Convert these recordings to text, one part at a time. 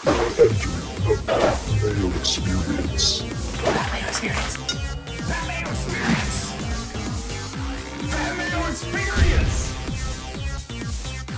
The Mayo Experience. Mayo Experience. Mayo Experience. Mayo Experience.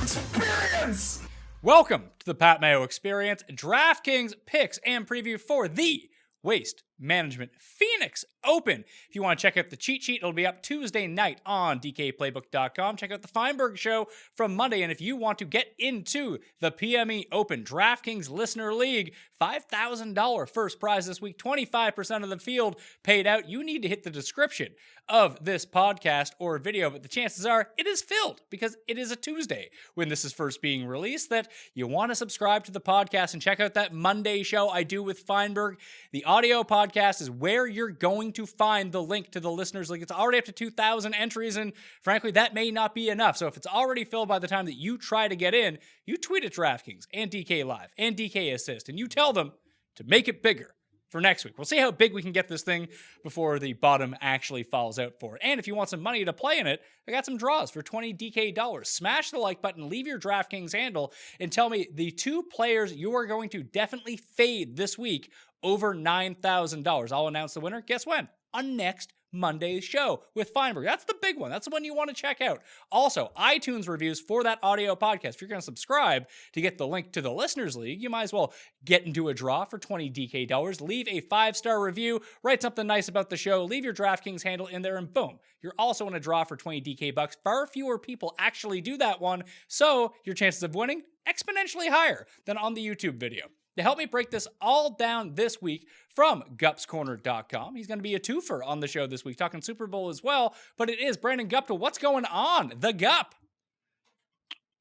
Experience. Welcome to the Pat Mayo Experience, DraftKings picks and preview for the Waste Management Phoenix Open. If you want to check out the cheat sheet, it'll be up Tuesday night on dkplaybook.com. Check out the Feinberg Show from Monday. And if you want to get into the PME Open DraftKings Listener League, $5,000 first prize this week, 25% of the field paid out. You need to hit the description of this podcast or video, but the chances are it is filled because it is a Tuesday when this is first being released, that you want to subscribe to the podcast and check out that Monday show I do with Feinberg. The audio podcast is where you're going to find the link to the Listeners League. It's already up to 2,000 entries, and frankly, that may not be enough. So if it's already filled by the time that you try to get in, you tweet at DraftKings and DK Live and DK Assist, and you tell them to make it bigger for next week. We'll see how big we can get this thing before the bottom actually falls out for it. And if you want some money to play in it, I got some draws for 20 DK dollars. Smash the like button, leave your DraftKings handle, and tell me the two players you are going to definitely fade this week over $9,000. I'll announce the winner. Guess when? On next Monday's show with Feinberg. That's the big one. That's the one you want to check out. Also, iTunes reviews for that audio podcast. If you're going to subscribe to get the link to the Listeners League, you might as well get into a draw for 20 DK dollars. Leave a 5-star review, write something nice about the show, leave your DraftKings handle in there, and boom, you're also in a draw for 20 DK bucks. Far fewer people actually do that one, so your chances of winning exponentially higher than on the YouTube video. To help me break this all down this week from gupscorner.com, he's going to be a twofer on the show this week, talking Super Bowl as well, but it is Brandon Gupta. What's going on, The Gup?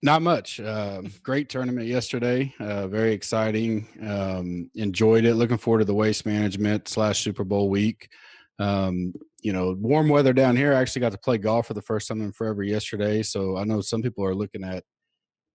Not much. Great tournament yesterday. Very exciting. Enjoyed it. Looking forward to the Waste Management / Super Bowl week. Warm weather down here. I actually got to play golf for the first time in forever yesterday, so I know some people are looking at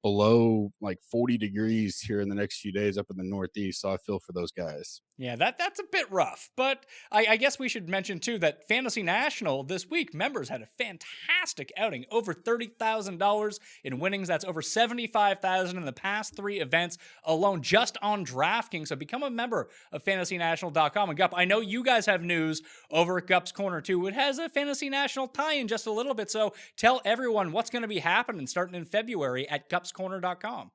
below like 40 degrees here in the next few days up in the Northeast. So I feel for those guys. Yeah, that's a bit rough, but I guess we should mention too that Fantasy National this week, members had a fantastic outing, over $30,000 in winnings. That's over $75,000 in the past 3 events alone, just on DraftKings. So become a member of FantasyNational.com. And Gup, I know you guys have news over at Gup's Corner too. It has a Fantasy National tie-in just a little bit. So tell everyone what's going to be happening starting in February at GupsCorner.com.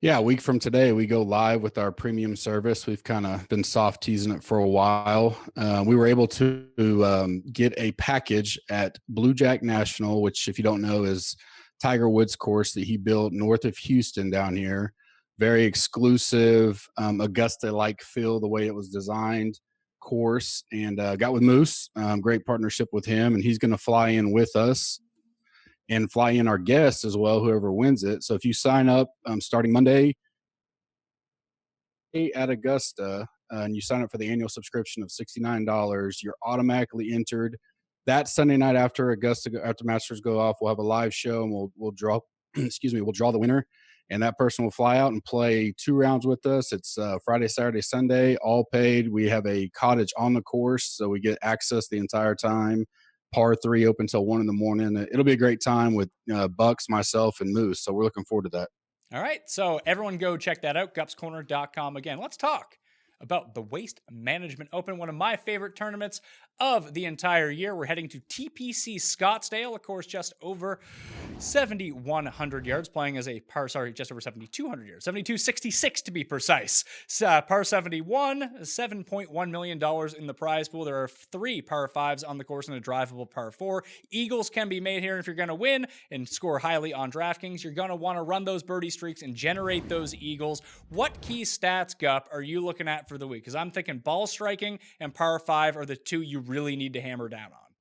Yeah, a week from today, we go live with our premium service. We've kind of been soft teasing it for a while. We were able to get a package at Blue Jack National, which, if you don't know, is Tiger Woods' course that he built north of Houston down here. Very exclusive, Augusta-like feel, the way it was designed course. And got with Moose, great partnership with him, and he's going to fly in with us and fly in our guests as well, whoever wins it. So if you sign up starting Monday at Augusta and you sign up for the annual subscription of $69, you're automatically entered. That Sunday night after Masters go off, we'll have a live show and we'll draw, we'll draw the winner. And that person will fly out and play 2 rounds with us. It's Friday, Saturday, Sunday, all paid. We have a cottage on the course, so we get access the entire time. Par 3 open till 1 a.m. It'll be a great time with Bucks, myself, and Moose. So we're looking forward to that. All right. So everyone go check that out, gupscorner.com. Again, let's talk about the Waste Management Open, one of my favorite tournaments of the entire year. We're heading to TPC Scottsdale, of course, just over 7,100 yards, playing as a par, just over 7,200 yards, 7,266 to be precise. Par 71, $7.1 million in the prize pool. There are 3 par 5s on the course and a drivable par 4. Eagles can be made here. And if you're going to win and score highly on DraftKings, you're going to want to run those birdie streaks and generate those eagles. What key stats, Gup, are you looking at for the week? Because I'm thinking ball striking and par 5 are the 2 you really need to hammer down on.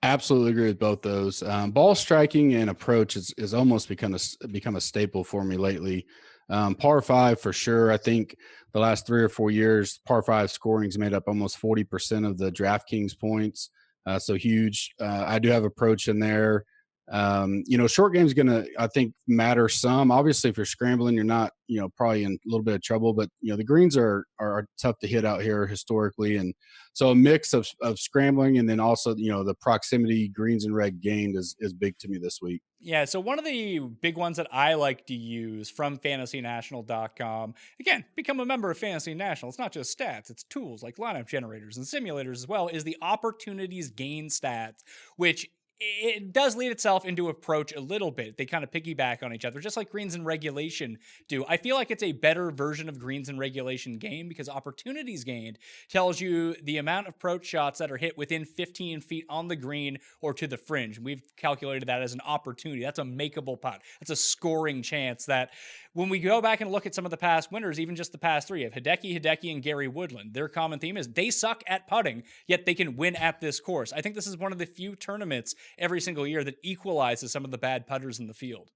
Absolutely agree with both those. Ball striking and approach is almost become a staple for me lately. Par 5 for sure. I think the last 3 or 4 years, par 5 scoring's made up almost 40% of the DraftKings points. So huge. I do have approach in there. Short game's going to, I think, matter some. Obviously, if you're scrambling, you're not, probably in a little bit of trouble. But, the greens are tough to hit out here historically. And so a mix of scrambling and then also, the proximity greens and red gained is big to me this week. Yeah, so one of the big ones that I like to use from fantasynational.com, again, become a member of Fantasy National. It's not just stats, it's tools like lineup generators and simulators as well, is the opportunities gain stats, which it does lead itself into approach a little bit. They kind of piggyback on each other, just like greens and regulation do. I feel like it's a better version of greens and regulation game because opportunities gained tells you the amount of approach shots that are hit within 15 feet on the green or to the fringe. We've calculated that as an opportunity. That's a makeable putt. That's a scoring chance that when we go back and look at some of the past winners, even just the past three of Hideki, and Gary Woodland, their common theme is they suck at putting, yet they can win at this course. I think this is one of the few tournaments every single year that equalizes some of the bad putters in the field.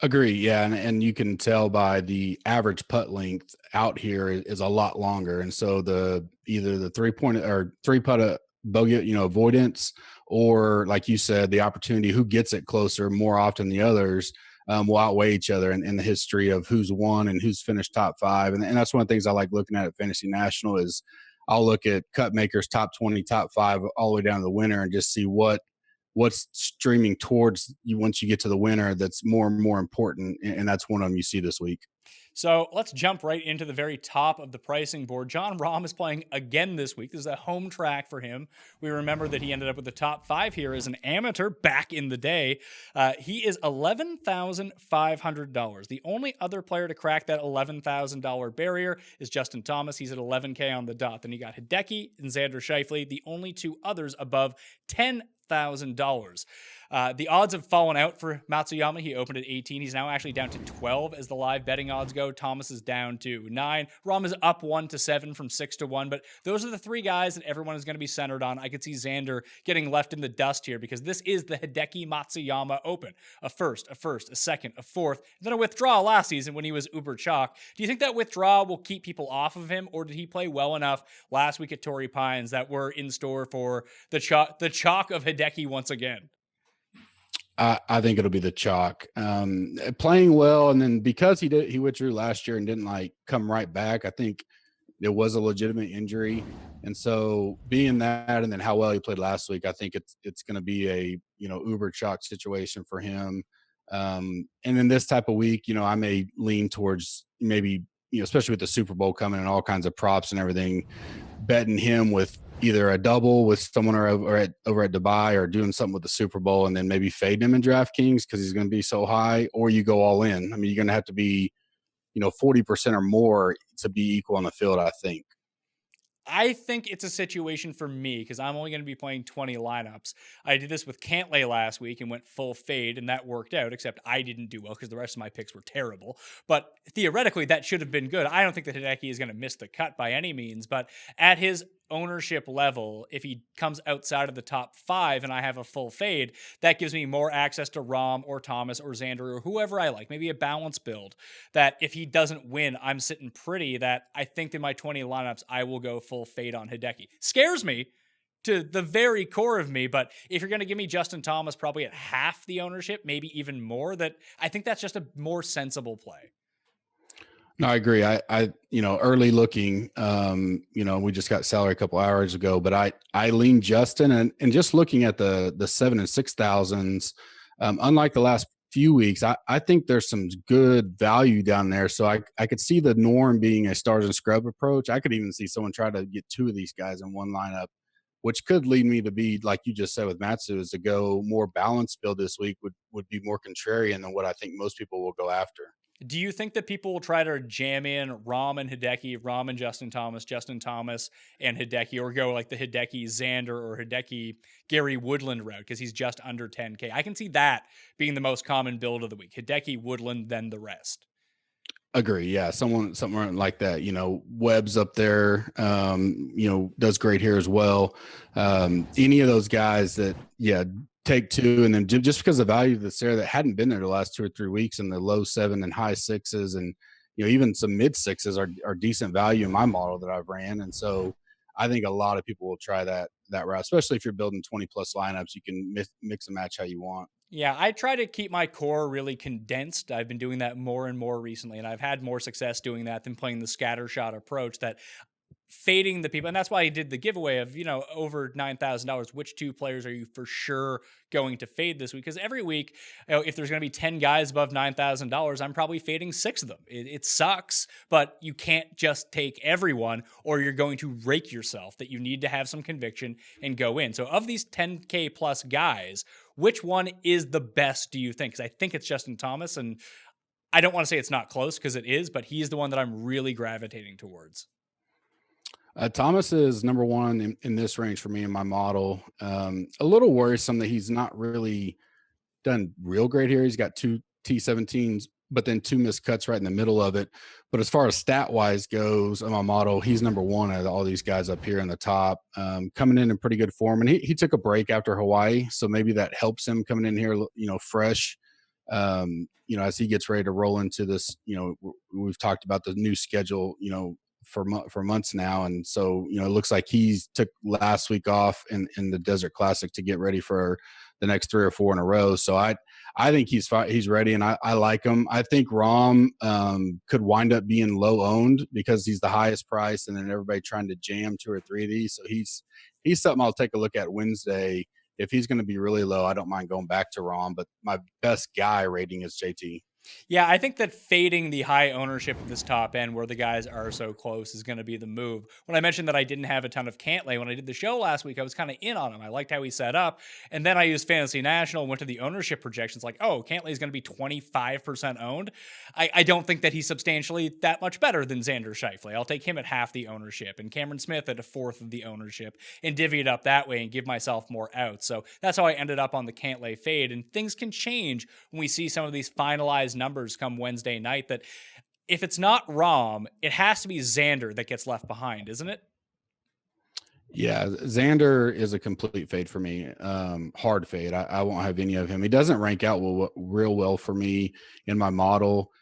Agree. Yeah. And you can tell by the average putt length out here is a lot longer. And so either the 3-point or 3-putt bogey, avoidance, or like you said, the opportunity, who gets it closer more often than the others, will outweigh each other in the history of who's won and who's finished top five. And that's one of the things I like looking at Fantasy National is I'll look at cut makers, top 20, top five, all the way down to the winner and just see what's streaming towards you once you get to the winner that's more and more important. And that's one of them you see this week. So let's jump right into the very top of the pricing board. John Rahm is playing again this week. This is a home track for him. We remember that he ended up with the top five here as an amateur back in the day. He is $11,500. The only other player to crack that $11,000 barrier is Justin Thomas. He's at $11K on the dot. Then you got Hideki and Xander Schauffele, the only two others above $10,000. The odds have fallen out for Matsuyama. He opened at 18. He's now actually down to 12 as the live betting odds go. Thomas is down to 9. Rahm is up 1 to 7 from 6 to 1. But those are the three guys that everyone is going to be centered on. I could see Xander getting left in the dust here because this is the Hideki Matsuyama Open. A first, a second, a fourth, and then a withdrawal last season when he was uber chalk. Do you think that withdrawal will keep people off of him, or did he play well enough last week at Torrey Pines that we're in store for the chalk of Hideki once again? I think it'll be the chalk. Playing well, and then because he withdrew last year and didn't come right back, I think it was a legitimate injury. And so being that, and then how well he played last week, I think it's going to be a uber chalk situation for him. And in this type of week, I may lean towards maybe especially with the Super Bowl coming and all kinds of props and everything, betting him with either a double with someone over at Dubai, or doing something with the Super Bowl and then maybe fading him in DraftKings because he's going to be so high, or you go all in. I mean, you're going to have to be, 40% or more to be equal on the field, I think. I think it's a situation for me because I'm only going to be playing 20 lineups. I did this with Cantlay last week and went full fade, and that worked out, except I didn't do well because the rest of my picks were terrible. But theoretically, that should have been good. I don't think that Hideki is going to miss the cut by any means, but at his ownership level, if he comes outside of the top five and I have a full fade, that gives me more access to Rahm or Thomas or Xander or whoever I like, maybe a balance build, that if he doesn't win, I'm sitting pretty, that I think in my 20 lineups, I will go full fade on Hideki. Scares me to the very core of me, but if you're going to give me Justin Thomas probably at half the ownership, maybe even more, that I think that's just a more sensible play. No, I agree. I early looking, we just got salary a couple hours ago, but I lean Justin and just looking at the 7,000 and 6,000s, unlike the last few weeks, I think there's some good value down there. So I could see the norm being a stars and scrub approach. I could even see someone try to get two of these guys in one lineup, which could lead me to be, like you just said with Matsu, is to go more balanced build this week would be more contrarian than what I think most people will go after. Do you think that people will try to jam in Rahm and Hideki, Rahm and Justin Thomas and Hideki, or go like the Hideki Xander or Hideki Gary Woodland route because he's just under 10K? I can see that being the most common build of the week. Hideki, Woodland, then the rest. Agree. Yeah. Something like that, Webb's up there, does great here as well. Any of those guys that, take two, and then just because the value that's there that hadn't been there the last 2 or 3 weeks, in the low 7 and high 6s, and even some mid 6s are decent value in my model that I've ran. And so I think a lot of people will try that route, especially if you're building 20 plus lineups. You can mix and match how you want. Yeah, I try to keep my core really condensed. I've been doing that more and more recently, and I've had more success doing that than playing the scatter shot approach that fading the people. And that's why I did the giveaway of, over $9,000. Which two players are you for sure going to fade this week? Because every week, if there's going to be 10 guys above $9,000, I'm probably fading 6 of them. It sucks, but you can't just take everyone or you're going to rake yourself. That you need to have some conviction and go in. So of these 10K plus guys, which one is the best, do you think? Because I think it's Justin Thomas, and I don't want to say it's not close because it is, but he's the one that I'm really gravitating towards. Thomas is number one in this range for me in my model. A little worrisome that he's not really done real great here. He's got 2 T17s, but then 2 missed cuts right in the middle of it. But as far as stat wise goes in my model, he's number one out of all these guys up here in the top, coming in pretty good form. And he took a break after Hawaii, so maybe that helps him coming in here, fresh. As he gets ready to roll into this, we've talked about the new schedule, for months now. And so, it looks like he's took last week off in the Desert Classic to get ready for the next 3 or 4 in a row. So I think he's ready, and I like him. I think Rom could wind up being low owned because he's the highest price, and then everybody trying to jam 2 or 3 of these. So he's something I'll take a look at Wednesday. If he's going to be really low, I don't mind going back to Rom, but my best guy rating is JT. Yeah, I think that fading the high ownership at this top end where the guys are so close is going to be the move. When I mentioned that I didn't have a ton of Cantlay, when I did the show last week, I was kind of in on him. I liked how he set up. And then I used Fantasy National and went to the ownership projections like, oh, Cantlay is going to be 25% owned. I don't think that he's substantially that much better than Xander Schauffele. I'll take him at half the ownership and Cameron Smith at a fourth of the ownership and divvy it up that way and give myself more outs. So that's how I ended up on the Cantlay fade. And things can change when we see some of these finalized numbers come Wednesday night, that if it's not Rom, it has to be Xander that gets left behind, isn't it? Yeah, Xander is a complete fade for me. Hard fade. I won't have any of him. He doesn't rank out real well for me in my model.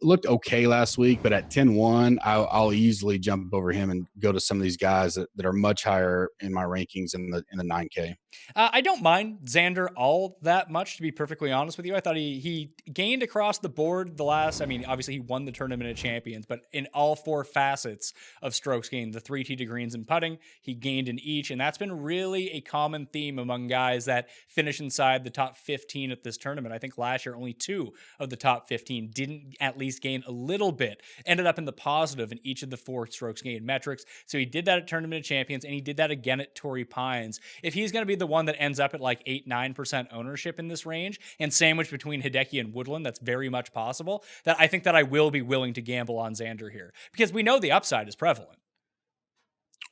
Looked okay last week, but at 10-1, I'll easily jump over him and go to some of these guys that are much higher in my rankings in the 9K. I don't mind Xander all that much, to be perfectly honest with you. I thought he gained across the board obviously he won the Tournament of Champions, but in all 4 facets of strokes gained, the 3 tee to greens and putting, he gained in each. And that's been really a common theme among guys that finish inside the top 15 at this tournament. I think last year only 2 of the top 15 didn't at least gain a little bit, ended up in the positive in each of the 4 strokes gained metrics. So he did that at Tournament of Champions, and he did that again at Torrey Pines. If he's going to be the one that ends up at like 8-9% ownership in this range and sandwiched between Hideki and Woodland, that's very much possible. That I think that I will be willing to gamble on Xander here because we know the upside is prevalent.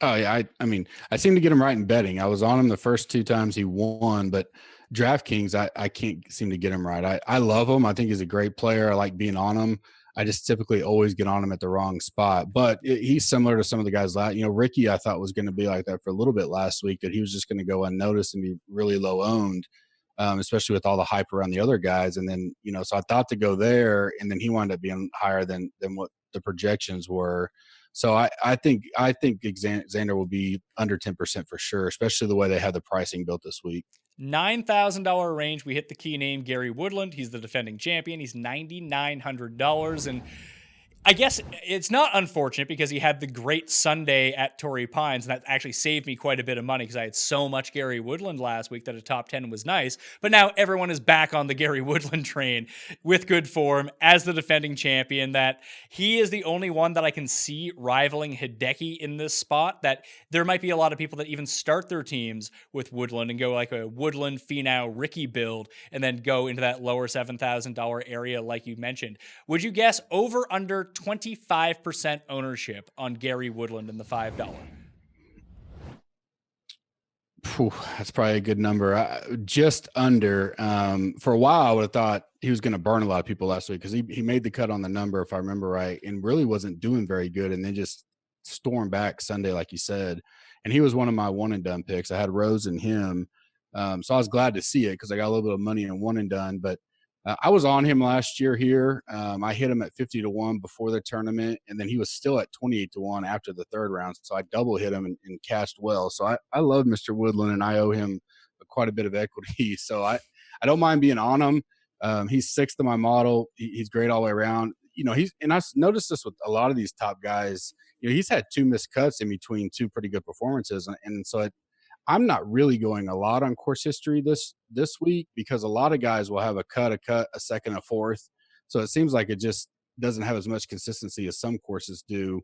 Oh yeah, I seem to get him right in betting. I was on him the first 2 times he won, but DraftKings, I can't seem to get him right. I love him. I think he's a great player. I like being on him. I just typically always get on him at the wrong spot. But he's similar to some of the guys. Ricky, I thought was going to be like that for a little bit last week, that he was just going to go unnoticed and be really low owned, especially with all the hype around the other guys. And then, so I thought to go there, and then he wound up being higher than what the projections were. So I think Xander will be under 10% for sure, especially the way they have the pricing built this week. $9,000 range. We hit the key name, Gary Woodland. He's the defending champion. He's $9,900. And I guess it's not unfortunate because he had the great Sunday at Torrey Pines, and that actually saved me quite a bit of money because I had so much Gary Woodland last week that a top 10 was nice. But now everyone is back on the Gary Woodland train with good form as the defending champion, that he is the only one that I can see rivaling Hideki in this spot. That there might be a lot of people that even start their teams with Woodland and go like a Woodland, Finau, Ricky build and then go into that lower $7,000 area like you mentioned. Would you guess over under 25% ownership on Gary Woodland in the $5? That's probably a good number. Just under. For a while, I would have thought he was going to burn a lot of people last week because he made the cut on the number, if I remember right, and really wasn't doing very good, and then just stormed back Sunday, like you said. And he was one of my one and done picks. I had Rose and him, so I was glad to see it because I got a little bit of money in one and done, but I was on him last year here. I hit him at 50-1 before the tournament, and then he was still at 28-1 after the 3rd round. So I double hit him and cashed well. So I love Mr. Woodland, and I owe him quite a bit of equity. So I don't mind being on him. He's 6th in my model. He's great all the way around. and I noticed this with a lot of these top guys. He's had 2 missed cuts in between 2 pretty good performances, and so I'm not really going a lot on course history this week because a lot of guys will have a cut, a second, a fourth. So it seems like it just doesn't have as much consistency as some courses do.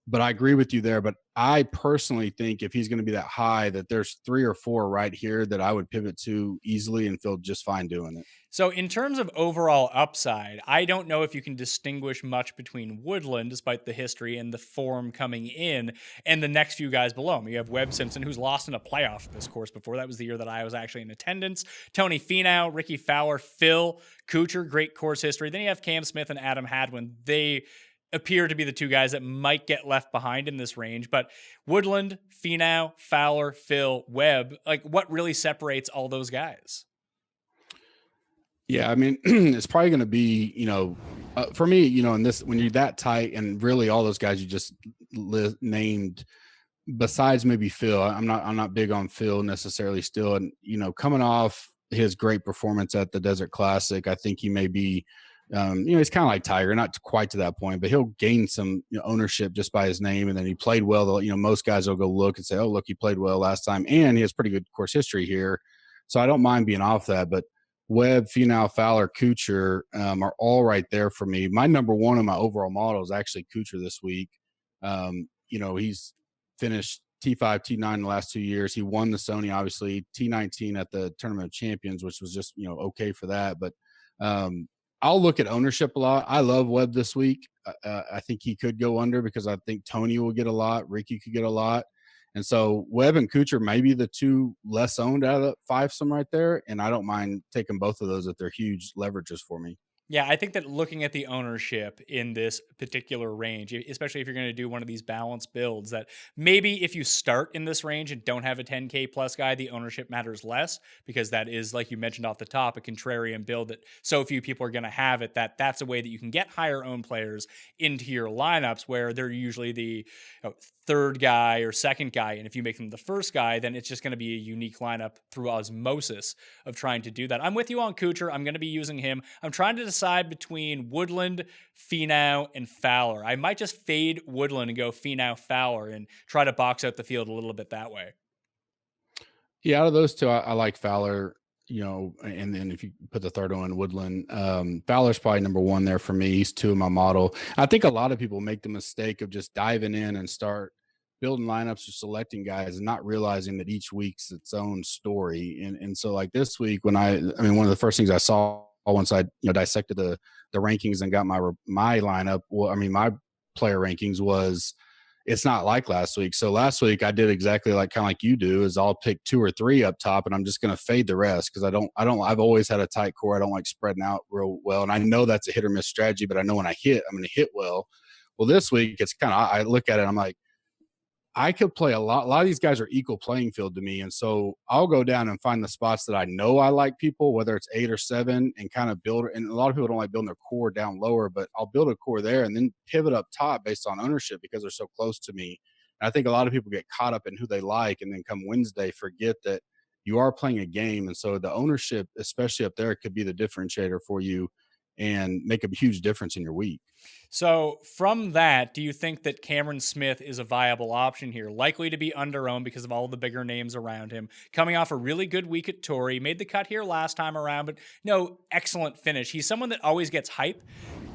But I agree with you there. But I personally think if he's going to be that high, that there's 3 or 4 right here that I would pivot to easily and feel just fine doing it. So, in terms of overall upside, I don't know if you can distinguish much between Woodland, despite the history and the form coming in, and the next few guys below him. You have Webb Simpson, who's lost in a playoff this course before. That was the year that I was actually in attendance. Tony Finau, Ricky Fowler, Phil Kuchar, great course history. Then you have Cam Smith and Adam Hadwin. They appear to be the 2 guys that might get left behind in this range. But Woodland, Finau, Fowler, Phil, Webb, like what really separates all those guys? Yeah, I mean, it's probably going to be, for me, in this, when you're that tight and really all those guys you just named, besides maybe Phil, I'm not big on Phil necessarily still. And, coming off his great performance at the Desert Classic, I think he may be, he's kind of like Tiger, not quite to that point, but he'll gain some ownership just by his name. And then he played well. Most guys will go look and say, oh, look, he played well last time. And he has pretty good course history here. So I don't mind being off that. But Webb, Finau, Fowler, Kuchar are all right there for me. My number one in my overall model is actually Kuchar this week. He's finished T5, T9 in the last 2 years. He won the Sony, obviously, T19 at the Tournament of Champions, which was just, okay for that. But I'll look at ownership a lot. I love Webb this week. I think he could go under because I think Tony will get a lot. Ricky could get a lot. And so Webb and Kuchar may be the 2 less owned out of the 5-some right there. And I don't mind taking both of those if they're huge leverages for me. Yeah, I think that looking at the ownership in this particular range, especially if you're going to do one of these balanced builds, that maybe if you start in this range and don't have a 10K plus guy, the ownership matters less because that is, like you mentioned off the top, a contrarian build that so few people are going to have it, that's a way that you can get higher owned players into your lineups where they're usually the 3rd guy or 2nd guy. And if you make them the 1st guy, then it's just going to be a unique lineup through osmosis of trying to do that. I'm with you on Kuchar. I'm going to be using him. I'm trying to decide between Woodland, Finau, and Fowler. I might just fade Woodland and go Finau, Fowler and try to box out the field a little bit that way. Yeah, out of those 2, I like Fowler, and then if you put the 3rd one in Woodland, Fowler's probably number 1 there for me. He's 2 in my model. I think a lot of people make the mistake of just diving in and start building lineups or selecting guys and not realizing that each week's its own story. And so like this week when one of the first things I saw once I dissected the rankings and got my lineup, my player rankings was it's not like last week. So last week I did exactly kind of like you do is I'll pick 2 or 3 up top and I'm just going to fade the rest. Cause I've always had a tight core. I don't like spreading out real well. And I know that's a hit or miss strategy, but I know when I hit, I'm going to hit well. Well, this week it's kind of, I look at it, I'm like, I could play a lot of these guys are equal playing field to me. And so I'll go down and find the spots that I know I like people, whether it's 8 or 7 and kind of build. And a lot of people don't like building their core down lower, but I'll build a core there and then pivot up top based on ownership because they're so close to me. And I think a lot of people get caught up in who they like and then come Wednesday, forget that you are playing a game. And so the ownership, especially up there, could be the differentiator for you and make a huge difference in your week. So from that, do you think that Cameron Smith is a viable option here? Likely to be under-owned because of all the bigger names around him. Coming off a really good week at Torrey. Made the cut here last time around, but no, excellent finish. He's someone that always gets hype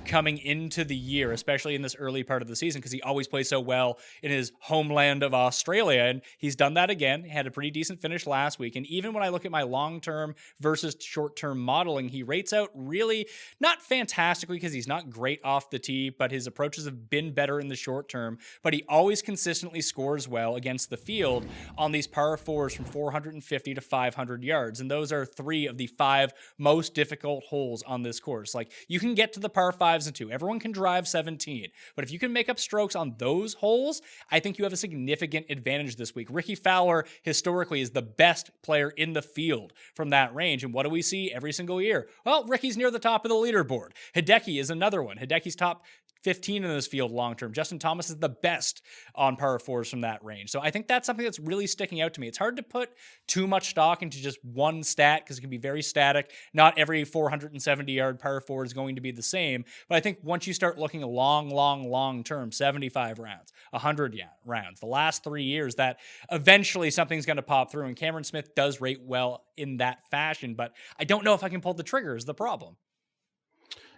coming into the year, especially in this early part of the season, because he always plays so well in his homeland of Australia. And he's done that again. He had a pretty decent finish last week. And even when I look at my long-term versus short-term modeling, he rates out really not fantastically because he's not great off the tee, but his approaches have been better in the short term. But he always consistently scores well against the field on these par 4s from 450 to 500 yards. And those are 3 of the 5 most difficult holes on this course. Like you can get to the par 5s and 2. Everyone can drive 17. But if you can make up strokes on those holes, I think you have a significant advantage this week. Ricky Fowler historically is the best player in the field from that range. And what do we see every single year? Well, Ricky's near the top of the leaderboard. Hideki is another one. Hideki's top 15 in this field long term. Justin Thomas is the best on par fours from that range. So I think that's something that's really sticking out to me. It's hard to put too much stock into just one stat because it can be very static. Not every 470-yard par four is going to be the same. But I think once you start looking long term, 75 rounds, 100 rounds, the last 3 years, that eventually something's going to pop through. And Cameron Smith does rate well in that fashion. But I don't know if I can pull the trigger is the problem.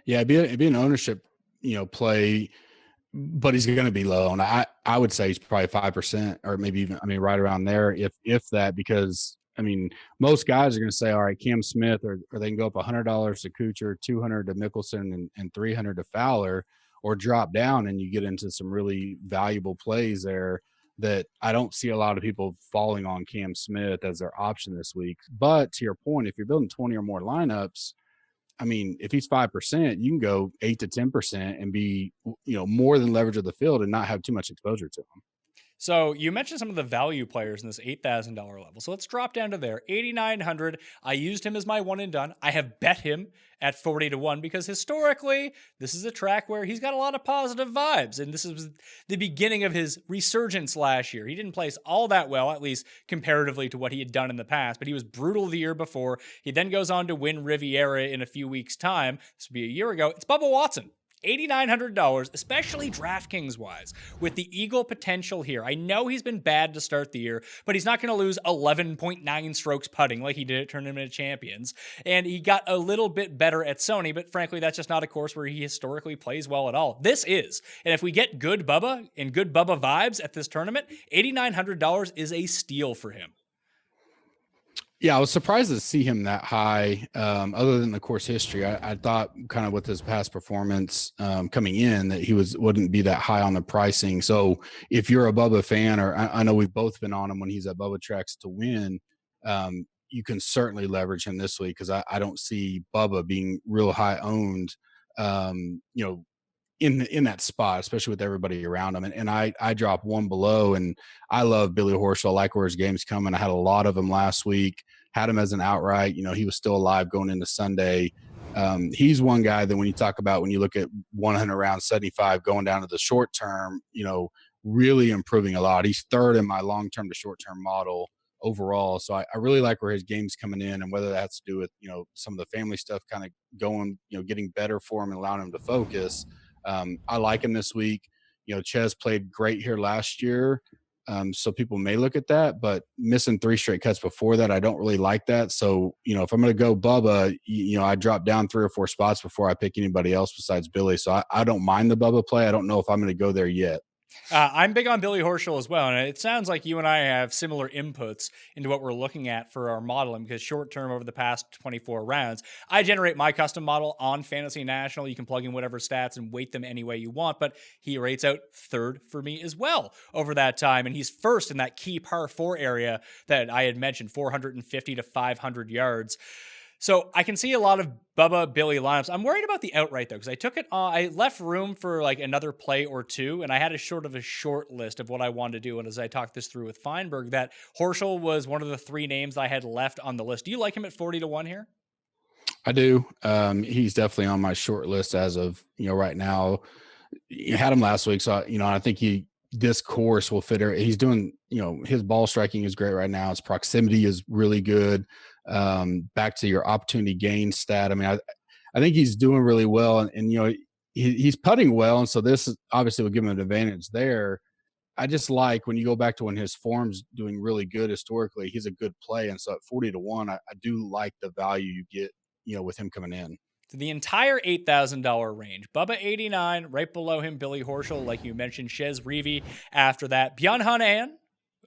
Yeah, it'd be an ownership, play, but he's going to be low. And I would say he's probably 5% or maybe even, right around there, if that, because most guys are going to say, all right, Cam Smith, or they can go up $100 to Kuchar, $200 to Mickelson, and $300 to Fowler, or drop down and you get into some really valuable plays there that I don't see a lot of people falling on Cam Smith as their option this week. But to your point, if you're building 20 or more lineups, if he's 5%, you can go 8 to 10% and be, more than leverage of the field and not have too much exposure to him. So you mentioned some of the value players in this $8,000 level. So let's drop down to there. 8,900. I used him as my one and done. I have bet him at 40 to 1 because historically, this is a track where he's got a lot of positive vibes. And this is the beginning of his resurgence last year. He didn't place all that well, at least comparatively to what he had done in the past, but he was brutal the year before. He then goes on to win Riviera in a few weeks' time. This will be a year ago. It's Bubba Watson. $8,900, especially DraftKings wise, with the Eagle potential here. I know he's been bad to start the year, but he's not going to lose 11.9 strokes putting like he did at Tournament of Champions. And he got a little bit better at Sony, but frankly, that's just not a course where he historically plays well at all. This is. And if we get good Bubba and good Bubba vibes at this tournament, $8,900 is a steal for him. Yeah, I was surprised to see him that high. Other than the course history, I thought kind of with his past performance coming in that he wouldn't be that high on the pricing. So if you're a Bubba fan, or I know we've both been on him when he's at Bubba Tracks to win, you can certainly leverage him this week because I don't see Bubba being real high owned, in that spot, especially with everybody around him. And I dropped one below, and I love Billy Horschel. I like where his game's coming. I had a lot of him last week, had him as an outright. He was still alive going into Sunday. He's one guy that when you look at 100 rounds, 75 going down to the short term, really improving a lot. He's third in my long-term to short-term model overall. So I really like where his game's coming in, and whether that has to do with, some of the family stuff kind of going, getting better for him and allowing him to focus. I like him this week. Ches played great here last year. So people may look at that, but missing 3 straight cuts before that, I don't really like that. So, if I'm going to go Bubba, I drop down 3 or 4 spots before I pick anybody else besides Billy. So I don't mind the Bubba play. I don't know if I'm going to go there yet. I'm big on Billy Horschel as well, and it sounds like you and I have similar inputs into what we're looking at for our modeling, because short term over the past 24 rounds, I generate my custom model on Fantasy National. You can plug in whatever stats and weight them any way you want, but he rates out third for me as well over that time, and he's first in that key par 4 area that I had mentioned, 450 to 500 yards. So I can see a lot of Bubba Billy lineups. I'm worried about the outright though, because I took it. I left room for like another play or two, and I had a short list of what I wanted to do. And as I talked this through with Feinberg, that Horschel was one of the 3 names I had left on the list. Do you like him at 40 to 1 here? I do. He's definitely on my short list as of right now. You had him last week, so I think this course will fit. He's doing his ball striking is great right now. His proximity is really good. Back to your opportunity gain stat. I think he's doing really well, and he's putting well, and so this obviously will give him an advantage there. I just like when you go back to when his form's doing really good historically, he's a good play, and so at 40 to 1, I do like the value you get with him coming in. To the entire $8,000 range. Bubba 89, right below him Billy Horschel, like you mentioned, Chez Reavie after that. Bjorn Hanahan,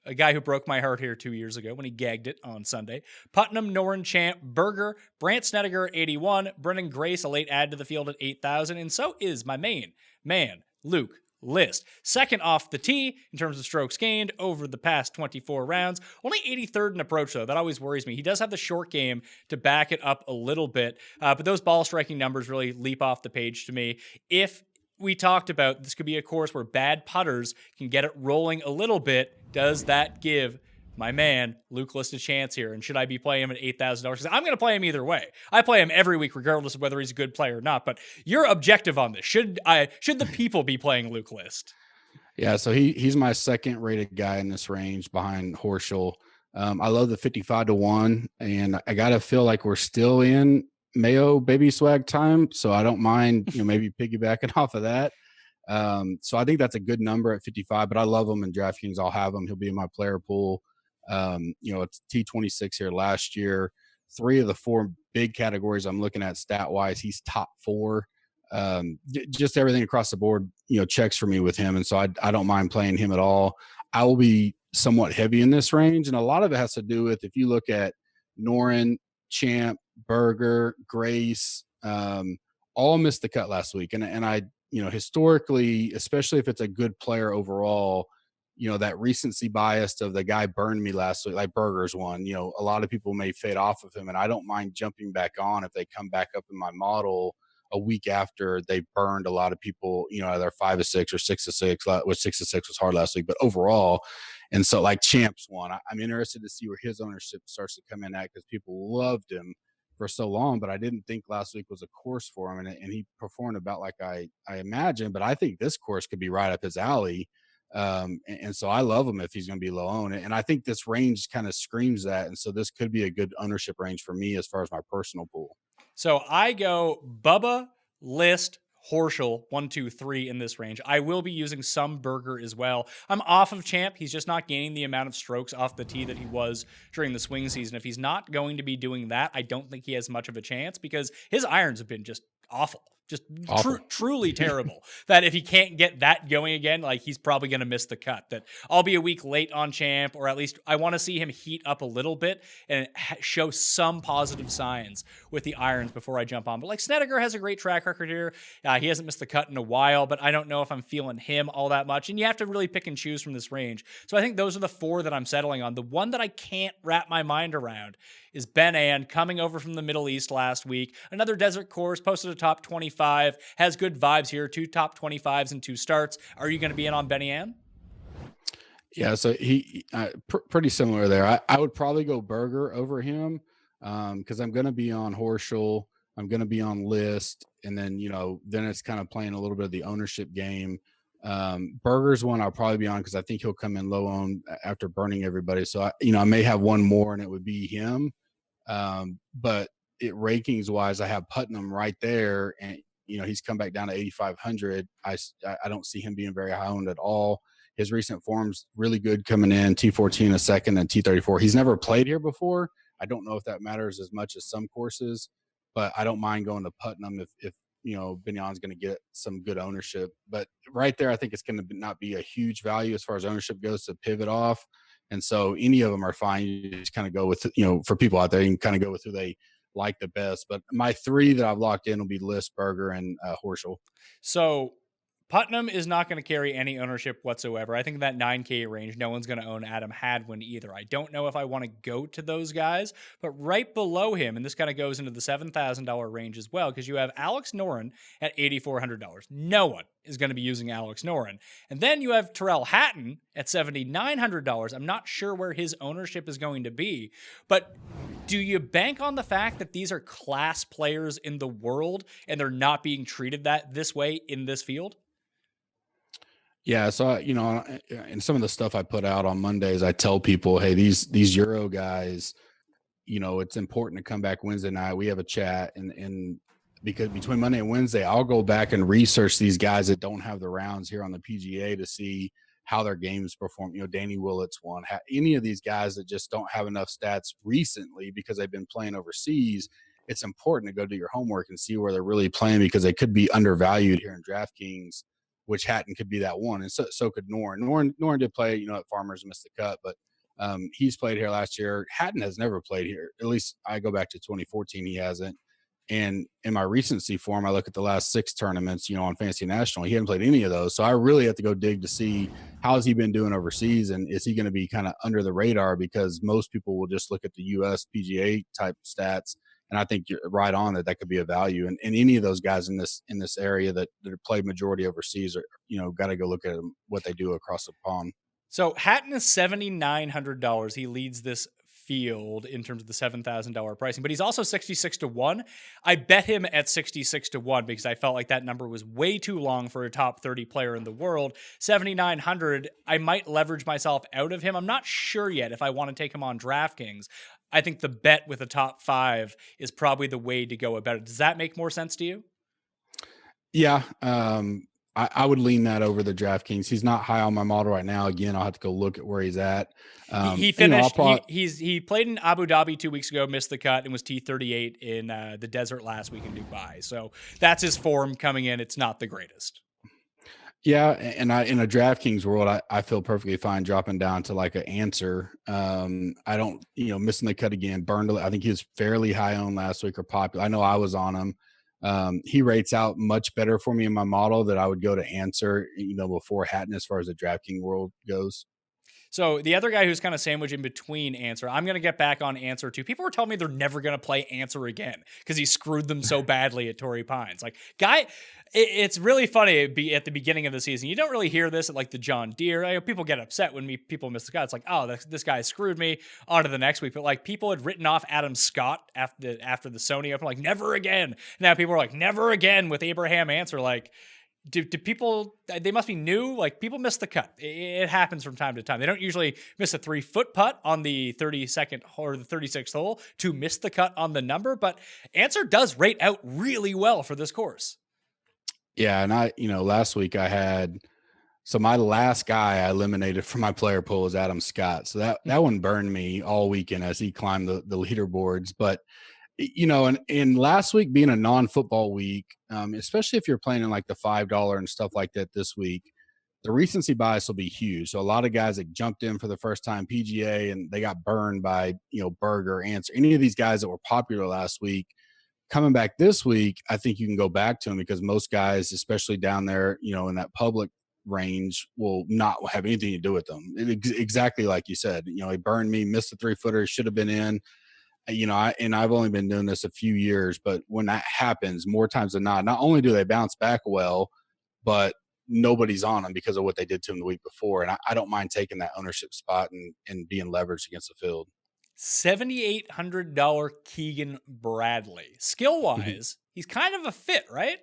a guy who broke my heart here 2 years ago when he gagged it on Sunday. Putnam, Noren Champ, Berger, Brant Snedeker at 81, Brendan Grace, a late add to the field at 8,000, and so is my main man, Luke List. Second off the tee in terms of strokes gained over the past 24 rounds. Only 83rd in approach, though. That always worries me. He does have the short game to back it up a little bit, but those ball striking numbers really leap off the page to me. If we talked about this could be a course where bad putters can get it rolling a little bit, does that give my man, Luke List a chance here. And should I be playing him at $8,000? I'm going to play him either way. I play him every week, regardless of whether he's a good player or not. But your objective on this, should the people be playing Luke List? Yeah, so he's my second rated guy in this range behind Horschel. I love the 55-1, and I gotta feel like we're still in Mayo baby swag time, so I don't mind maybe piggybacking off of that. So I think that's a good number at 55, but I love him in DraftKings. I'll have him. He'll be in my player pool. It's T26 here last year. 3 of the 4 big categories I'm looking at stat wise, he's top 4. Just everything across the board, checks for me with him. And so I don't mind playing him at all. I will be somewhat heavy in this range. And a lot of it has to do with, if you look at Noren, Champ, Berger, Grace, all missed the cut last week. And I, historically, especially if it's a good player overall, that recency bias of the guy burned me last week, like Berger's one, a lot of people may fade off of him, and I don't mind jumping back on if they come back up in my model a week after they burned a lot of people, either 5-6 or 6-6, which 6-6 was hard last week, but overall. And so like Champ's one, I'm interested to see where his ownership starts to come in at, because people loved him for so long, but I didn't think last week was a course for him. And he performed about like I imagined, but I think this course could be right up his alley. And so I love him if he's going to be low owned. And I think this range kind of screams that. And so this could be a good ownership range for me as far as my personal pool. So I go Bubba, List, Horschel, 1, 2, 3 in this range. I will be using some Berger as well. I'm off of Champ. He's just not gaining the amount of strokes off the tee that he was during the swing season. If he's not going to be doing that, I don't think he has much of a chance, because his irons have been just awful. Just truly terrible. That if he can't get that going again, like, he's probably going to miss the cut. That I'll be a week late on Champ, or at least I want to see him heat up a little bit and show some positive signs with the irons before I jump on. But like Snedeker has a great track record here. He hasn't missed the cut in a while, but I don't know if I'm feeling him all that much. And you have to really pick and choose from this range. So I think those are the 4 that I'm settling on. The one that I can't wrap my mind around is Ben An, coming over from the Middle East last week. Another desert course, posted a top 25, has good vibes here, 2 top 25s and 2 starts. Are you going to be in on Benny An? Yeah, so he pretty similar there. I would probably go Berger over him, because I'm going to be on Horschel. I'm going to be on List. And then, then it's kind of playing a little bit of the ownership game. Berger's one I'll probably be on, because I think he'll come in low owned after burning everybody. So I may have one more, and it would be him. But rankings wise, I have Putnam right there, and he's come back down to 8,500. I don't see him being very high owned at all. His recent form's really good coming in, T14 a second and T34. He's never played here before. I don't know if that matters as much as some courses, but I don't mind going to Putnam if Bignon's going to get some good ownership. But right there, I think it's going to not be a huge value as far as ownership goes to pivot off. And so any of them are fine. You just kind of go with, for people out there, you can kind of go with who they like the best. But my 3 that I've locked in will be List, Berger, and Horschel. So Putnam is not going to carry any ownership whatsoever. I think that 9K range, no one's going to own Adam Hadwin either. I don't know if I want to go to those guys, but right below him, and this kind of goes into the $7,000 range as well, because you have Alex Noren at $8,400. No one is going to be using Alex Noren. And then you have Tyrrell Hatton at $7,900. I'm not sure where his ownership is going to be, but do you bank on the fact that these are class players in the world and they're not being treated this way in this field? Yeah, so and some of the stuff I put out on Mondays, I tell people, hey, these Euro guys, it's important to come back Wednesday night. We have a chat, and because between Monday and Wednesday, I'll go back and research these guys that don't have the rounds here on the PGA to see how their games perform. Danny Willett's one. Any of these guys that just don't have enough stats recently because they've been playing overseas, it's important to go do your homework and see where they're really playing, because they could be undervalued here in DraftKings, which Hatton could be that one. And so could Noren. Noren did play, at Farmers, missed the cut, but he's played here last year. Hatton has never played here. At least I go back to 2014, he hasn't. And in my recency form, I look at the last 6 tournaments, on Fantasy National. He hasn't played any of those. So I really have to go dig to see how has he been doing overseas, and is he going to be kind of under the radar, because most people will just look at the US PGA type stats. And I think you're right on that could be a value. And any of those guys in this area that play majority overseas are, got to go look at what they do across the pond. So Hatton is $7,900. He leads this field in terms of the $7,000 pricing, but he's also 66 to 1. I bet him at 66 to 1 because I felt like that number was way too long for a top 30 player in the world. 7,900, I might leverage myself out of him. I'm not sure yet if I want to take him on DraftKings. I think the bet with a top 5 is probably the way to go about it. Does that make more sense to you? Yeah. I would lean that over the DraftKings. He's not high on my model right now. Again, I'll have to go look at where he's at. He finished. He played in Abu Dhabi 2 weeks ago, missed the cut, and was T38 in the desert last week in Dubai. So that's his form coming in. It's not the greatest. Yeah, and in a DraftKings world, I feel perfectly fine dropping down to like an answer. I don't, missing the cut again. Burned. I think he was fairly high on last week or popular. I know I was on him. He rates out much better for me in my model that I would go to answer, before Hatton as far as the DraftKings world goes. So the other guy who's kind of sandwiched in between Answer, I'm going to get back on Answer too. People were telling me they're never going to play Answer again because he screwed them so badly at Torrey Pines. Like, guy, it's really funny at the beginning of the season. You don't really hear this at like the John Deere. People get upset when people miss the cut. It's like, oh, this guy screwed me. On to the next week. But like, people had written off Adam Scott after the Sony Open, like never again. Now people are like, never again with Abraham Answer. Like, do people, they must be new. Like, people miss the cut. It happens from time to time. They don't usually miss a 3-foot putt on the 32nd or the 36th hole to miss the cut on the number, but Answer does rate out really well for this course. Yeah. And last week so my last guy I eliminated from my player pool was Adam Scott. So that one burned me all weekend as he climbed the leaderboards. But in last week being a non-football week, especially if you're playing in like the $5 and stuff like that this week, the recency bias will be huge. So a lot of guys that jumped in for the first time PGA and they got burned by, Berger, Answer, any of these guys that were popular last week, coming back this week, I think you can go back to them because most guys, especially down there, in that public range, will not have anything to do with them. Exactly like you said, he burned me, missed the 3-footer, should have been in. I've only been doing this a few years, but when that happens, more times than not only do they bounce back well, but nobody's on them because of what they did to them the week before. And I don't mind taking that ownership spot and being leveraged against the field. $7,800 Keegan Bradley. Skill-wise, he's kind of a fit, right?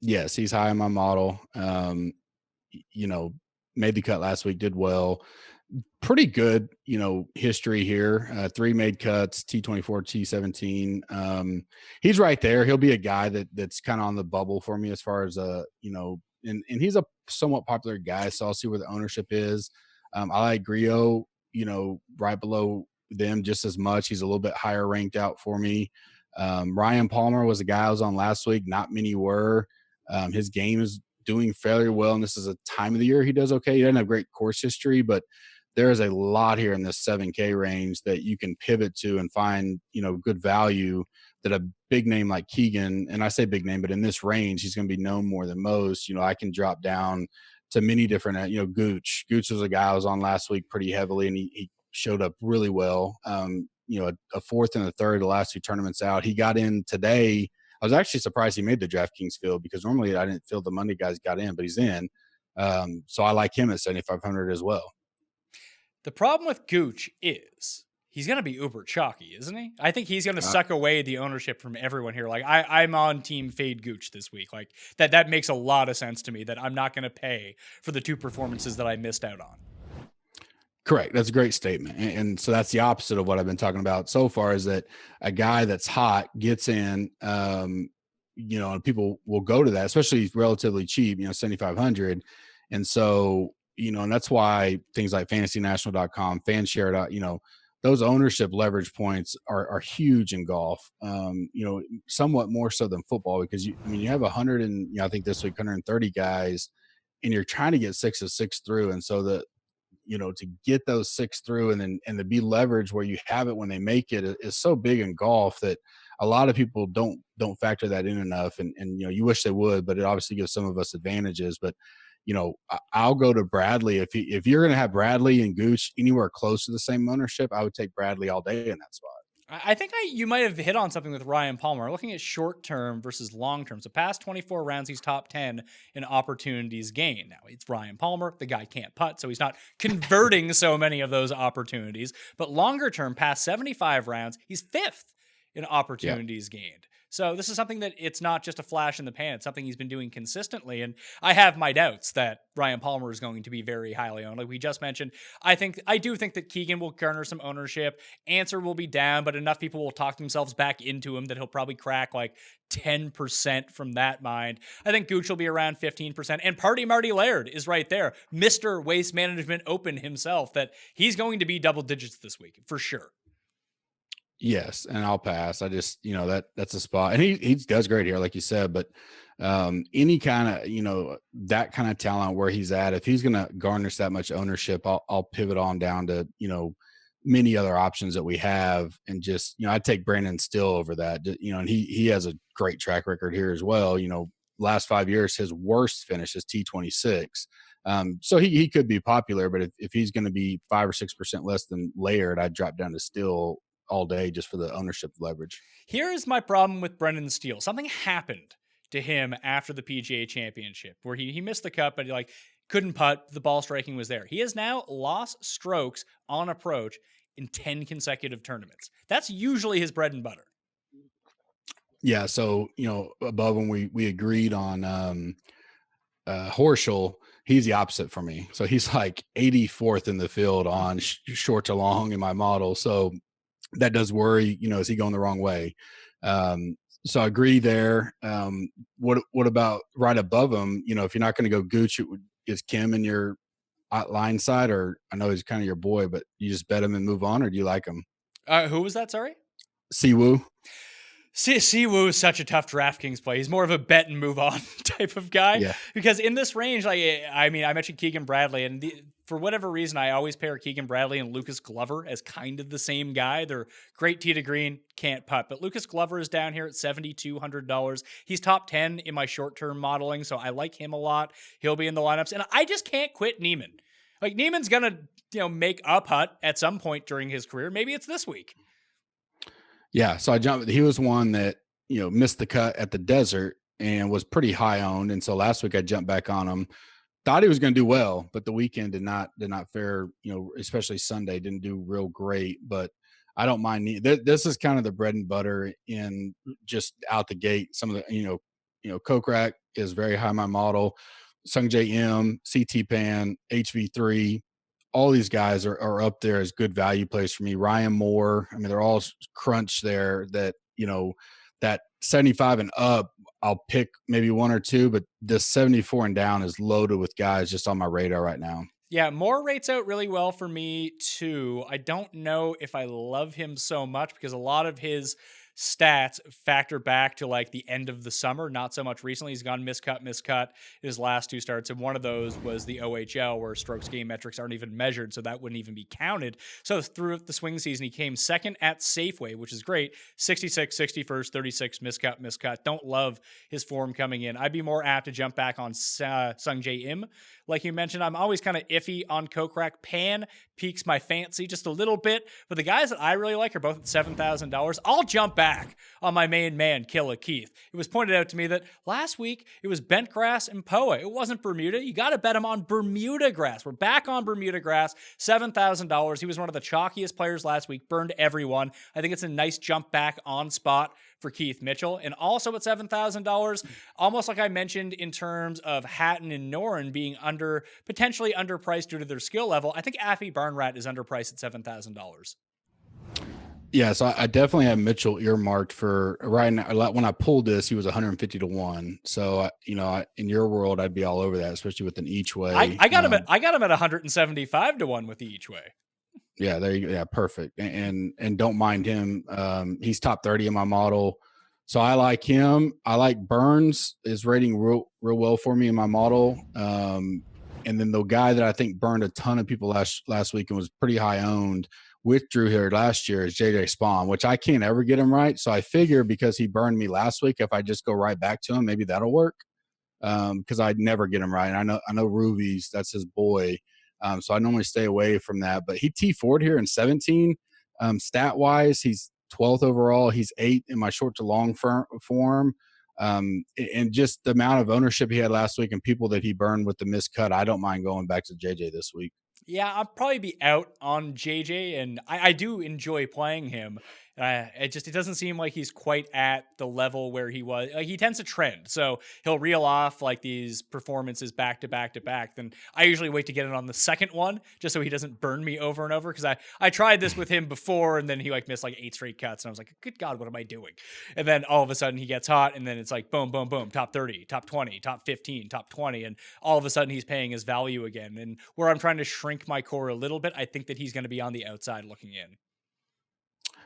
Yes, he's high in my model. Made the cut last week, did well. Pretty good, history here. 3 made cuts, T24, T17. He's right there. He'll be a guy that's kind of on the bubble for me as far as and he's a somewhat popular guy, so I'll see where the ownership is. I like Griot, right below them just as much. He's a little bit higher ranked out for me. Ryan Palmer was a guy I was on last week. Not many were. His game is doing fairly well, and this is a time of the year he does okay. He doesn't have great course history, but there is a lot here in this 7K range that you can pivot to and find, good value that a big name like Keegan, and I say big name, but in this range, he's going to be known more than most. I can drop down to many different, Gooch. Gooch was a guy I was on last week pretty heavily, and he showed up really well. A fourth and a third the last 2 tournaments out. He got in today. I was actually surprised he made the DraftKings field because normally I didn't feel the Monday guys got in, but he's in. So I like him at 7,500 as well. The problem with Gooch is he's going to be uber chalky, isn't he? I think he's going to suck away the ownership from everyone here. Like, I'm on team fade Gooch this week. Like, that makes a lot of sense to me that I'm not going to pay for the 2 performances that I missed out on. Correct. That's a great statement. And so that's the opposite of what I've been talking about so far, is that a guy that's hot gets in, and people will go to that, especially relatively cheap, 7,500. And so, and that's why things like fantasynational.com, fanshare, those ownership leverage points are huge in golf, somewhat more so than football, because you have 100 and I think this week 130 guys, and you're trying to get 6 of 6 through. And so to get those 6 through and to be leveraged where you have it when they make it is so big in golf that a lot of people don't factor that in enough. And you wish they would, but it obviously gives some of us advantages. But I'll go to Bradley. If you're going to have Bradley and Gooch anywhere close to the same ownership, I would take Bradley all day in that spot. I think you might have hit on something with Ryan Palmer. Looking at short term versus long term. So past 24 rounds, he's top 10 in opportunities gained. Now it's Ryan Palmer. The guy can't putt, so he's not converting so many of those opportunities. But longer term, past 75 rounds, he's fifth in opportunities gained. So this is something that it's not just a flash in the pan. It's something he's been doing consistently. And I have my doubts that Ryan Palmer is going to be very highly owned. Like we just mentioned, I do think that Keegan will garner some ownership. Answer will be down, but enough people will talk themselves back into him that he'll probably crack like 10% from that mind. I think Gooch will be around 15%. And Party Marty Laird is right there. Mr. Waste Management Open himself, that he's going to be double digits this week for sure. Yes, and I'll pass. I just, that's a spot, and he does great here, like you said. But any kind of, that kind of talent where he's at, if he's going to garnish that much ownership, I'll pivot on down to many other options that we have, and just I'd take Brandon Still over that. And he has a great track record here as well. Last 5 years, his worst finish is T26. So he could be popular, but if he's going to be 5 or 6% less than Laird, I'd drop down to Still all day just for the ownership leverage. Here's my problem with Brendan Steele. Something happened to him after the PGA Championship where he missed the cut, but he couldn't putt. The ball striking was there. He has now lost strokes on approach in 10 consecutive tournaments. That's usually his bread and butter. Yeah. So, above when we agreed on Horschel, he's the opposite for me. So he's like 84th in the field on short to long in my model. So that does worry, is he going the wrong way? So I agree there. What about right above him? If you're not going to go Gooch, is Kim in your line side? Or I know he's kind of your boy, but you just bet him and move on, or do you like him? Who was that? Sorry? Siwoo. Siwoo is such a tough DraftKings play. He's more of a bet and move on type of guy. Because in this range, I mentioned Keegan Bradley, and for whatever reason, I always pair Keegan Bradley and Lucas Glover as kind of the same guy. They're great tee to green, can't putt. But Lucas Glover is down here at $7,200. He's top 10 in my short-term modeling, so I like him a lot. He'll be in the lineups, and I just can't quit Neiman. Like, Neiman's going to, make a putt at some point during his career. Maybe it's this week. Yeah, so I jumped. He was one that missed the cut at the desert and was pretty high owned, and so last week I jumped back on him. Thought he was going to do well, but the weekend did not fare. Especially Sunday didn't do real great. But I don't mind. This is kind of the bread and butter in just out the gate. Some of the Kokrak is very high in my model. Sung J M, CT Pan, HV3. All these guys are up there as good value plays for me. Ryan Moore, they're all crunch there that, that 75 and up, I'll pick maybe one or two, but the 74 and down is loaded with guys just on my radar right now. Yeah, Moore rates out really well for me too. I don't know if I love him so much because a lot of his stats factor back to like the end of the summer, not so much recently. He's gone miscut his last two starts, and one of those was the OHL where strokes game metrics aren't even measured, so that wouldn't even be counted. So through the swing season, he came second at Safeway, which is great. 66, 61st, 36, miscut. Don't love his form coming in. I'd be more apt to jump back on Sung J Im. Like you mentioned, I'm always kind of iffy on Kokrak. Pan piques my fancy just a little bit, but the guys that I really like are both at $7,000. I'll jump back on my main man, Killa Keith. It was pointed out to me that last week it was bent grass and POA. It wasn't Bermuda. You got to bet him on Bermuda grass. We're back on Bermuda grass, $7,000. He was one of the chalkiest players last week, burned everyone. I think it's a nice jump back on spot for Keith Mitchell. And also at $7,000, almost like I mentioned in terms of Hatton and Noren being potentially underpriced due to their skill level, I think Affy Barnrat is underpriced at $7,000. Yeah, so I definitely have Mitchell earmarked for right now. When I pulled this, he was 150 to 1. So in your world, I'd be all over that, especially with an each way. I got him at 175 to 1 with the each way. Yeah, there you go. Yeah, perfect. And don't mind him. He's top 30 in my model. So I like him. I like Burns is rating real well for me in my model. And then the guy that I think burned a ton of people last week and was pretty high owned with Drew here last year is JJ Spawn, which I can't ever get him right. So I figure because he burned me last week, if I just go right back to him, maybe that'll work. Because I'd never get him right. And I know Ruby's, that's his boy. So I normally stay away from that. But he T4'd here in 17. Stat-wise, he's 12th overall. He's 8th in my short to long form. And just the amount of ownership he had last week and people that he burned with the missed cut, I don't mind going back to JJ this week. Yeah, I'll probably be out on JJ, and I do enjoy playing him. It doesn't seem like he's quite at the level where he was. Like, he tends to trend, so he'll reel off like these performances back to back to back. Then I usually wait to get it on the second one, just so he doesn't burn me over and over. Because I tried this with him before, and then he like missed like 8 straight cuts, and I was like, good God, what am I doing? And then all of a sudden he gets hot, and then it's like boom, boom, boom, top 30, top 20, top 15, top 20, and all of a sudden he's paying his value again. And where I'm trying to shrink my core a little bit, I think that he's going to be on the outside looking in.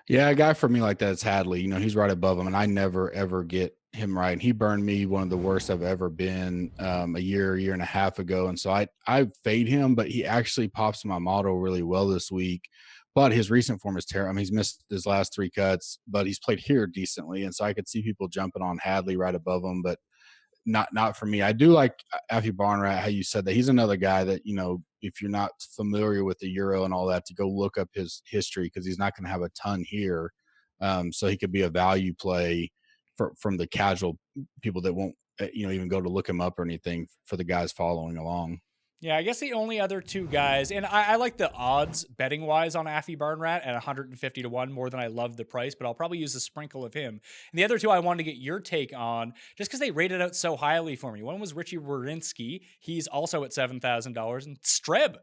Yeah, a guy for me like that is Hadley. He's right above him, and I never ever get him right. And he burned me one of the worst I've ever been a year and a half ago. And so I fade him, but he actually pops in my model really well this week. But his recent form is terrible. I mean, he's missed his last 3 cuts, but he's played here decently. And so I could see people jumping on Hadley right above him, but not for me. I do like Affy Barnrat, how you said that. He's another guy that, if you're not familiar with the Euro and all that, to go look up his history, because he's not going to have a ton here. So he could be a value play from the casual people that won't, even go to look him up or anything, for the guys following along. Yeah, I guess the only other 2 guys, and I like the odds betting wise on Affy Barnrat at 150 to 1 more than I love the price, but I'll probably use a sprinkle of him. And the other 2 I wanted to get your take on, just because they rated out so highly for me. One was Richie Werenski. He's also at $7,000. And Streb.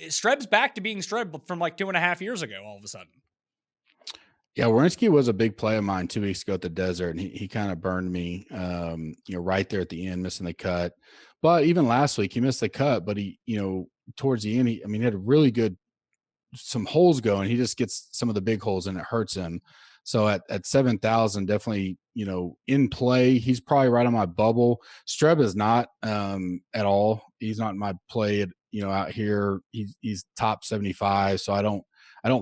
Streb's back to being Streb from like 2.5 years ago all of a sudden. Yeah, Werenski was a big play of mine 2 weeks ago at the Desert, and he kind of burned me, right there at the end, missing the cut. But even last week, he missed the cut, but he, towards the end, he had really good, some holes going. He just gets some of the big holes and it hurts him. So at 7,000, definitely, in play, he's probably right on my bubble. Streb is not at all. He's not in my play, out here. He's top 75. So I don't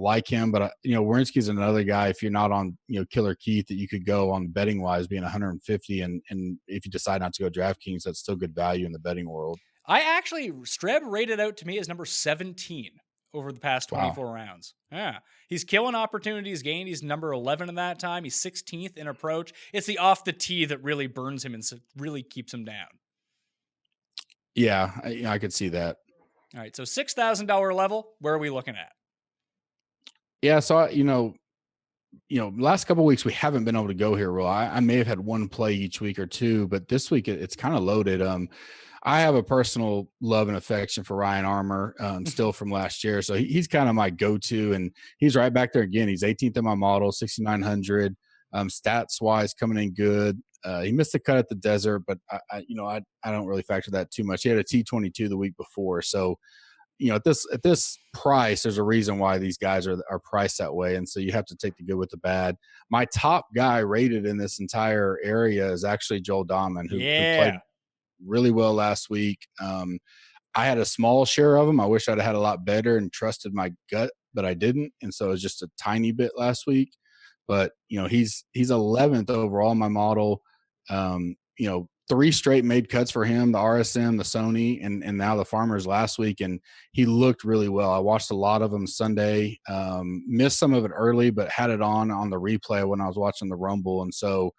like him, but Werenski's another guy. If you're not on, Killer Keith, that you could go on betting wise, being 150. And if you decide not to go DraftKings, that's still good value in the betting world. Streb rated out to me as number 17 over the past 24 rounds. Yeah. He's killing opportunities gained. He's number 11 in that time. He's 16th in approach. It's the off the tee that really burns him and really keeps him down. Yeah, I could see that. All right. So $6,000 level, where are we looking at? Yeah, so last couple of weeks we haven't been able to go here. Real, I may have had one play each week or 2, but this week it's kind of loaded. I have a personal love and affection for Ryan Armour, still from last year, so he's kind of my go-to, and he's right back there again. He's 18th in my model, 6,900. Stats wise, coming in good. He missed the cut at the Desert, but I don't really factor that too much. He had a T22 the week before, so. At this price, there's a reason why these guys are priced that way. And so you have to take the good with the bad. My top guy rated in this entire area is actually Joel Dahman, who played really well last week. I had a small share of him. I wish I'd had a lot better and trusted my gut, but I didn't. And so it was just a tiny bit last week. But, he's 11th overall in my model. 3 straight made cuts for him, the RSM, the Sony, and now the Farmers last week, and he looked really well. I watched a lot of them Sunday, missed some of it early, but had it on the replay when I was watching the Rumble, and so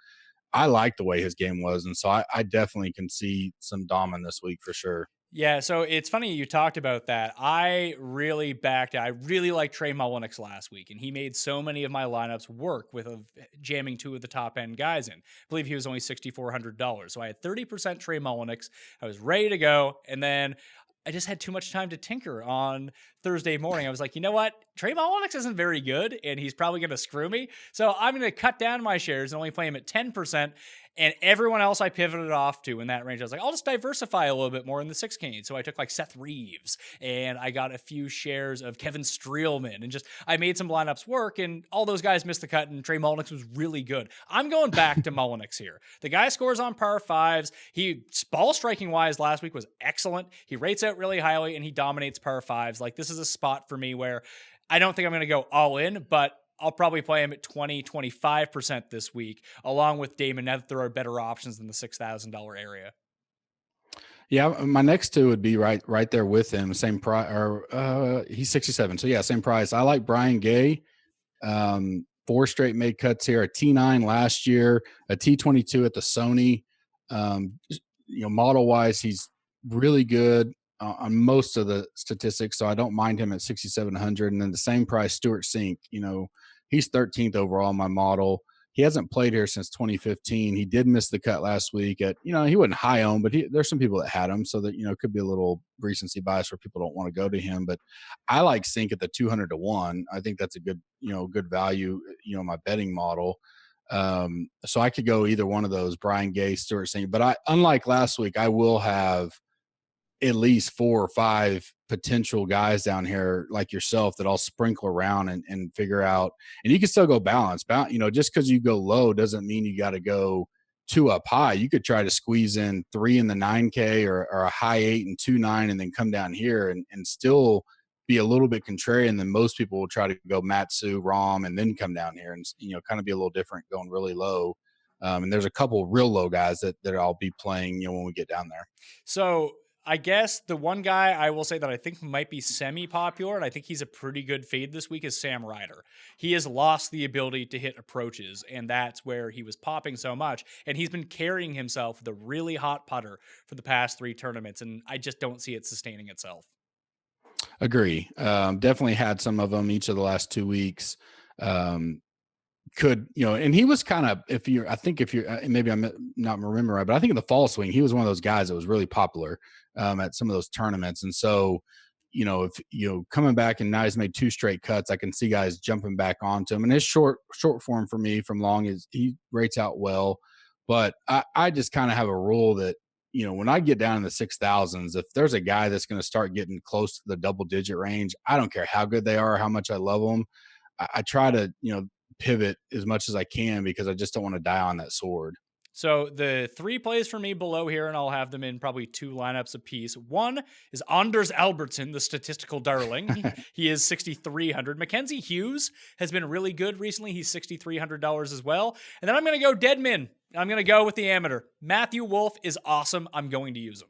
I like the way his game was, and so I definitely can see some Dahman this week for sure. Yeah, so it's funny you talked about that. I really liked Trey Mullenix last week, and he made so many of my lineups work with jamming 2 of the top end guys in. I believe he was only $6,400. So I had 30% Trey Mullenix. I was ready to go, and then I just had too much time to tinker on Thursday morning. I was like, you know what? Trey Mullenix isn't very good, and he's probably going to screw me. So I'm going to cut down my shares and only play him at 10%. And everyone else I pivoted off to in that range, I was like, I'll just diversify a little bit more in the 6K. So I took like Seth Reeves, and I got a few shares of Kevin Streelman, and I made some lineups work, and all those guys missed the cut, and Trey Mullenix was really good. I'm going back to Mullenix here. The guy scores on par 5s. He, ball striking wise last week, was excellent. He rates out really highly, and he dominates par 5s. Like, this is a spot for me where I don't think I'm going to go all in, but I'll probably play him at 25% this week, along with Damon, now that there are better options in the $6,000 area. Yeah, my next 2 would be right there with him, same price, or he's 67. So yeah, same price. I like Brian Gay. 4 straight made cuts here, a T9 last year, a T22 at the Sony. Model wise, he's really good on most of the statistics. So I don't mind him at 6,700. And then the same price, Stuart Sink, he's 13th overall in my model. He hasn't played here since 2015. He did miss the cut last week he wasn't high on, but there's some people that had him. So that, it could be a little recency bias where people don't want to go to him. But I like Sink at the 200-1. I think that's a good, good value, my betting model. So I could go either one of those, Brian Gay, Stuart Sink. But unlike last week, I will have at least 4 or 5 potential guys down here like yourself that I'll sprinkle around and figure out. And you can still go balance. Just because you go low doesn't mean you got to go 2 up high. You could try to squeeze in 3 in the 9K or a high 8 and 2-9 and then come down here and still be a little bit contrarian than most people will try to go Matsu, Rom, and then come down here and, kind of be a little different going really low. And there's a couple real low guys that I'll be playing, when we get down there. So I guess the one guy I will say that I think might be semi-popular, and I think he's a pretty good fade this week, is Sam Ryder. He has lost the ability to hit approaches, and that's where he was popping so much. And he's been carrying himself with a really hot putter for the past 3 tournaments, and I just don't see it sustaining itself. Agree. Definitely had some of them each of the last 2 weeks. And he was kind of, maybe I'm not remembering right, but I think in the fall swing, he was one of those guys that was really popular at some of those tournaments. And so, if coming back and now he's made 2 straight cuts, I can see guys jumping back onto him. And his short form for me from long is he rates out well, but I just kind of have a rule that, when I get down in the 6,000s, if there's a guy that's going to start getting close to the double digit range, I don't care how good they are, how much I love them. I try to, pivot as much as I can because I just don't want to die on that sword. So the 3 plays for me below here, and I'll have them in probably 2 lineups apiece. One is Anders Albertson, the statistical darling. He is 6,300. Mackenzie Hughes has been really good recently. He's $6,300 as well. And then I'm going to go Deadman. I'm going to go with the amateur. Matthew Wolf is awesome. I'm going to use him.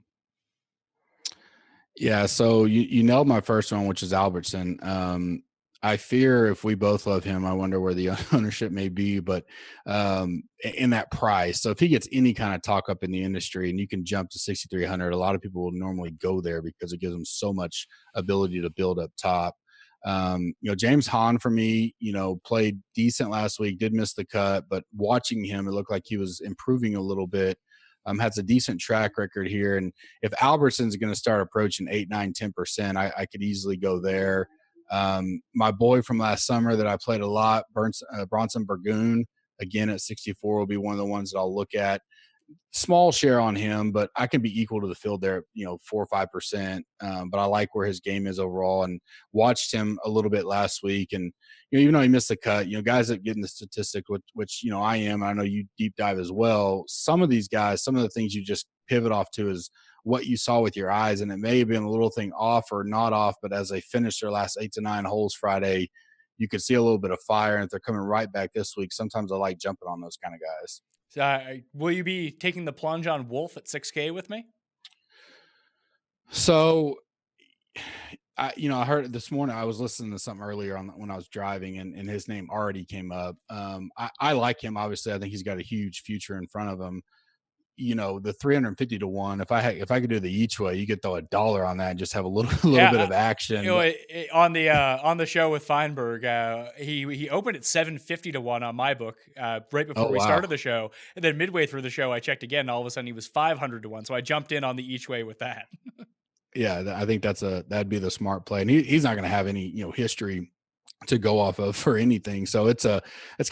Yeah, so you nailed my first one, which is Albertson. I fear if we both love him, I wonder where the ownership may be, but in that price. So if he gets any kind of talk up in the industry and you can jump to 6,300, a lot of people will normally go there because it gives them so much ability to build up top. James Hahn for me, played decent last week, did miss the cut, but watching him, it looked like he was improving a little bit. Has a decent track record here. And if Albertson's going to start approaching 8, 9, 10%, I could easily go there. My boy from last summer that I played a lot, Bronson Burgoon, again at 64 will be one of the ones that I'll look at. Small share on him, but I can be equal to the field there, 4 or 5%. But I like where his game is overall and watched him a little bit last week. And, even though he missed the cut, guys that get in the statistic, which I am, I know you deep dive as well. Some of these guys, some of the things you just pivot off to is what you saw with your eyes. And it may have been a little thing off or not off, but as they finished their last 8 to 9 holes Friday, you could see a little bit of fire. And if they're coming right back this week, sometimes I like jumping on those kind of guys. Will you be taking the plunge on Wolf at 6K with me? So, I heard it this morning. I was listening to something earlier when I was driving, and his name already came up. I like him. Obviously, I think he's got a huge future in front of him. The 350-1. If I could do the each way, you could throw $1 on that and just have a little bit of action. On the show with Feinberg, he opened at 750-1 on my book right before we started the show, and then midway through the show, I checked again. And all of a sudden, he was 500-1. So I jumped in on the each way with that. Yeah, I think that'd be the smart play, and he's not going to have any history to go off of for anything. So it's kind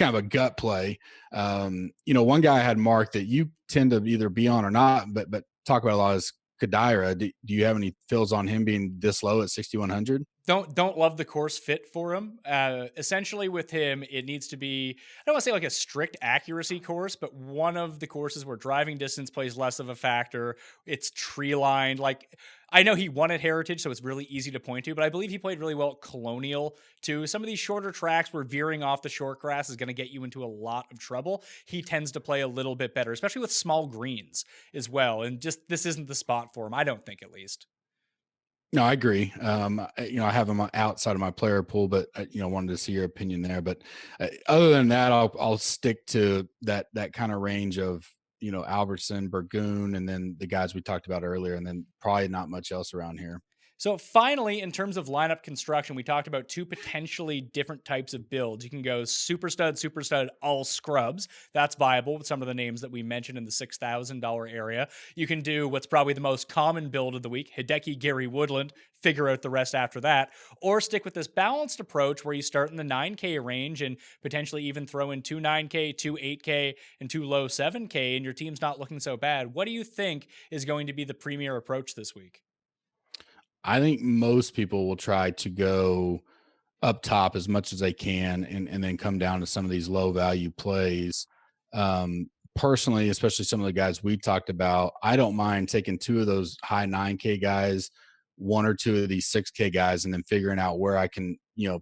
of a gut play. One guy I had marked that you tend to either be on or not, but talk about a lot is Kadira. Do you have any feels on him being this low at 6,100? Don't love the course fit for him. Essentially with him, it needs to be, I don't want to say like a strict accuracy course, but one of the courses where driving distance plays less of a factor. It's tree lined. Like, I know he won at Heritage, so it's really easy to point to, but I believe he played really well at Colonial too. Some of these shorter tracks where veering off the short grass is going to get you into a lot of trouble. He tends to play a little bit better, especially with small greens as well. And just, this isn't the spot for him. I don't think, at least. No, I agree. I have them outside of my player pool, but wanted to see your opinion there. But other than that, I'll stick to that kind of range of Albertson, Burgoon, and then the guys we talked about earlier, and then probably not much else around here. So finally, in terms of lineup construction, we talked about two potentially different types of builds. You can go super stud, all scrubs. That's viable with some of the names that we mentioned in the $6,000 area. You can do what's probably the most common build of the week, Hideki, Gary Woodland, figure out the rest after that, or stick with this balanced approach where you start in the 9K range and potentially even throw in two 9K, two 8K, and two low 7K, and your team's not looking so bad. What do you think is going to be the premier approach this week? I think most people will try to go up top as much as they can and then come down to some of these low value plays. Personally, especially some of the guys we talked about, I don't mind taking two of those high 9K guys, one or two of these 6K guys, and then figuring out where I can,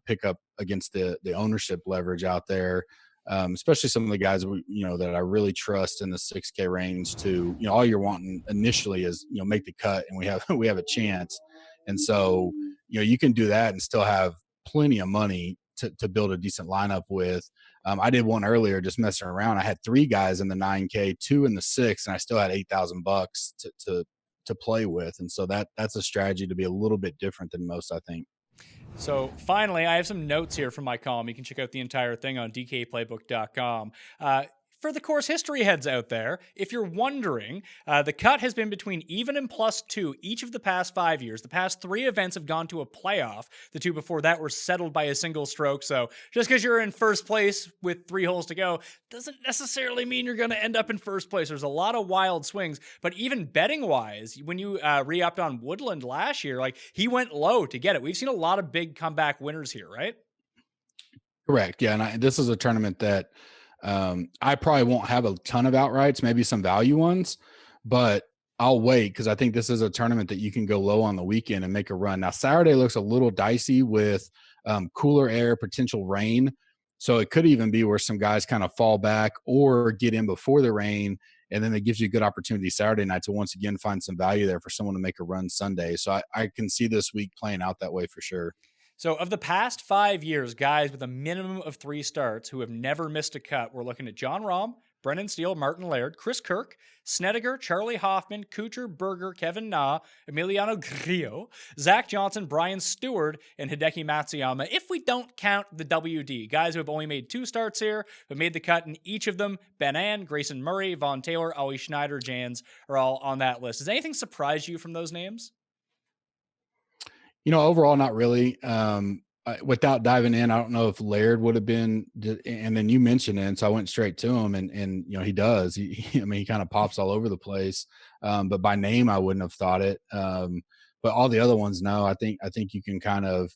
pick up against the ownership leverage out there. Especially some of the guys that I really trust in the 6K range to, all you're wanting initially is, make the cut and we have we have a chance. And so, you can do that and still have plenty of money to build a decent lineup with. I did one earlier, just messing around. I had three guys in the 9K, two in the six, and I still had $8,000 to play with. And so that's a strategy to be a little bit different than most, I think. So finally, I have some notes here from my column. You can check out the entire thing on dkplaybook.com. For the course history heads out there, if you're wondering, the cut has been between even and +2 each of the past 5 years. The past 3 events have gone to a playoff. The 2 before that were settled by a single stroke. So just because you're in first place with 3 holes to go doesn't necessarily mean you're going to end up in first place. There's a lot of wild swings. But even betting-wise, when you re-upped on Woodland last year, like he went low to get it. We've seen a lot of big comeback winners here, right? Correct. Yeah, and this is a tournament that I probably won't have a ton of outrights, maybe some value ones, but I'll wait because I think this is a tournament that you can go low on the weekend and make a run. Now, Saturday looks a little dicey with cooler air, potential rain. So it could even be where some guys kind of fall back or get in before the rain. And then it gives you a good opportunity Saturday night to once again find some value there for someone to make a run Sunday. So I can see this week playing out that way for sure. So, of the past 5 years, guys with a minimum of 3 starts who have never missed a cut, we're looking at John Rahm, Brendan Steele, Martin Laird, Chris Kirk, Snedeker, Charlie Hoffman, Kuchar, Berger, Kevin Na, Emiliano Grillo, Zach Johnson, Brian Stewart, and Hideki Matsuyama. If we don't count the WD, guys who have only made 2 starts here, but made the cut in each of them, Ben Ann, Grayson Murray, Vaughn Taylor, Ollie Schneider, Jans are all on that list. Does anything surprise you from those names? Overall, not really. Without diving in, I don't know if Laird would have been, and then you mentioned it, and so I went straight to him, and he does. He kind of pops all over the place. But by name, I wouldn't have thought it. But all the other ones, no. I think you can kind of,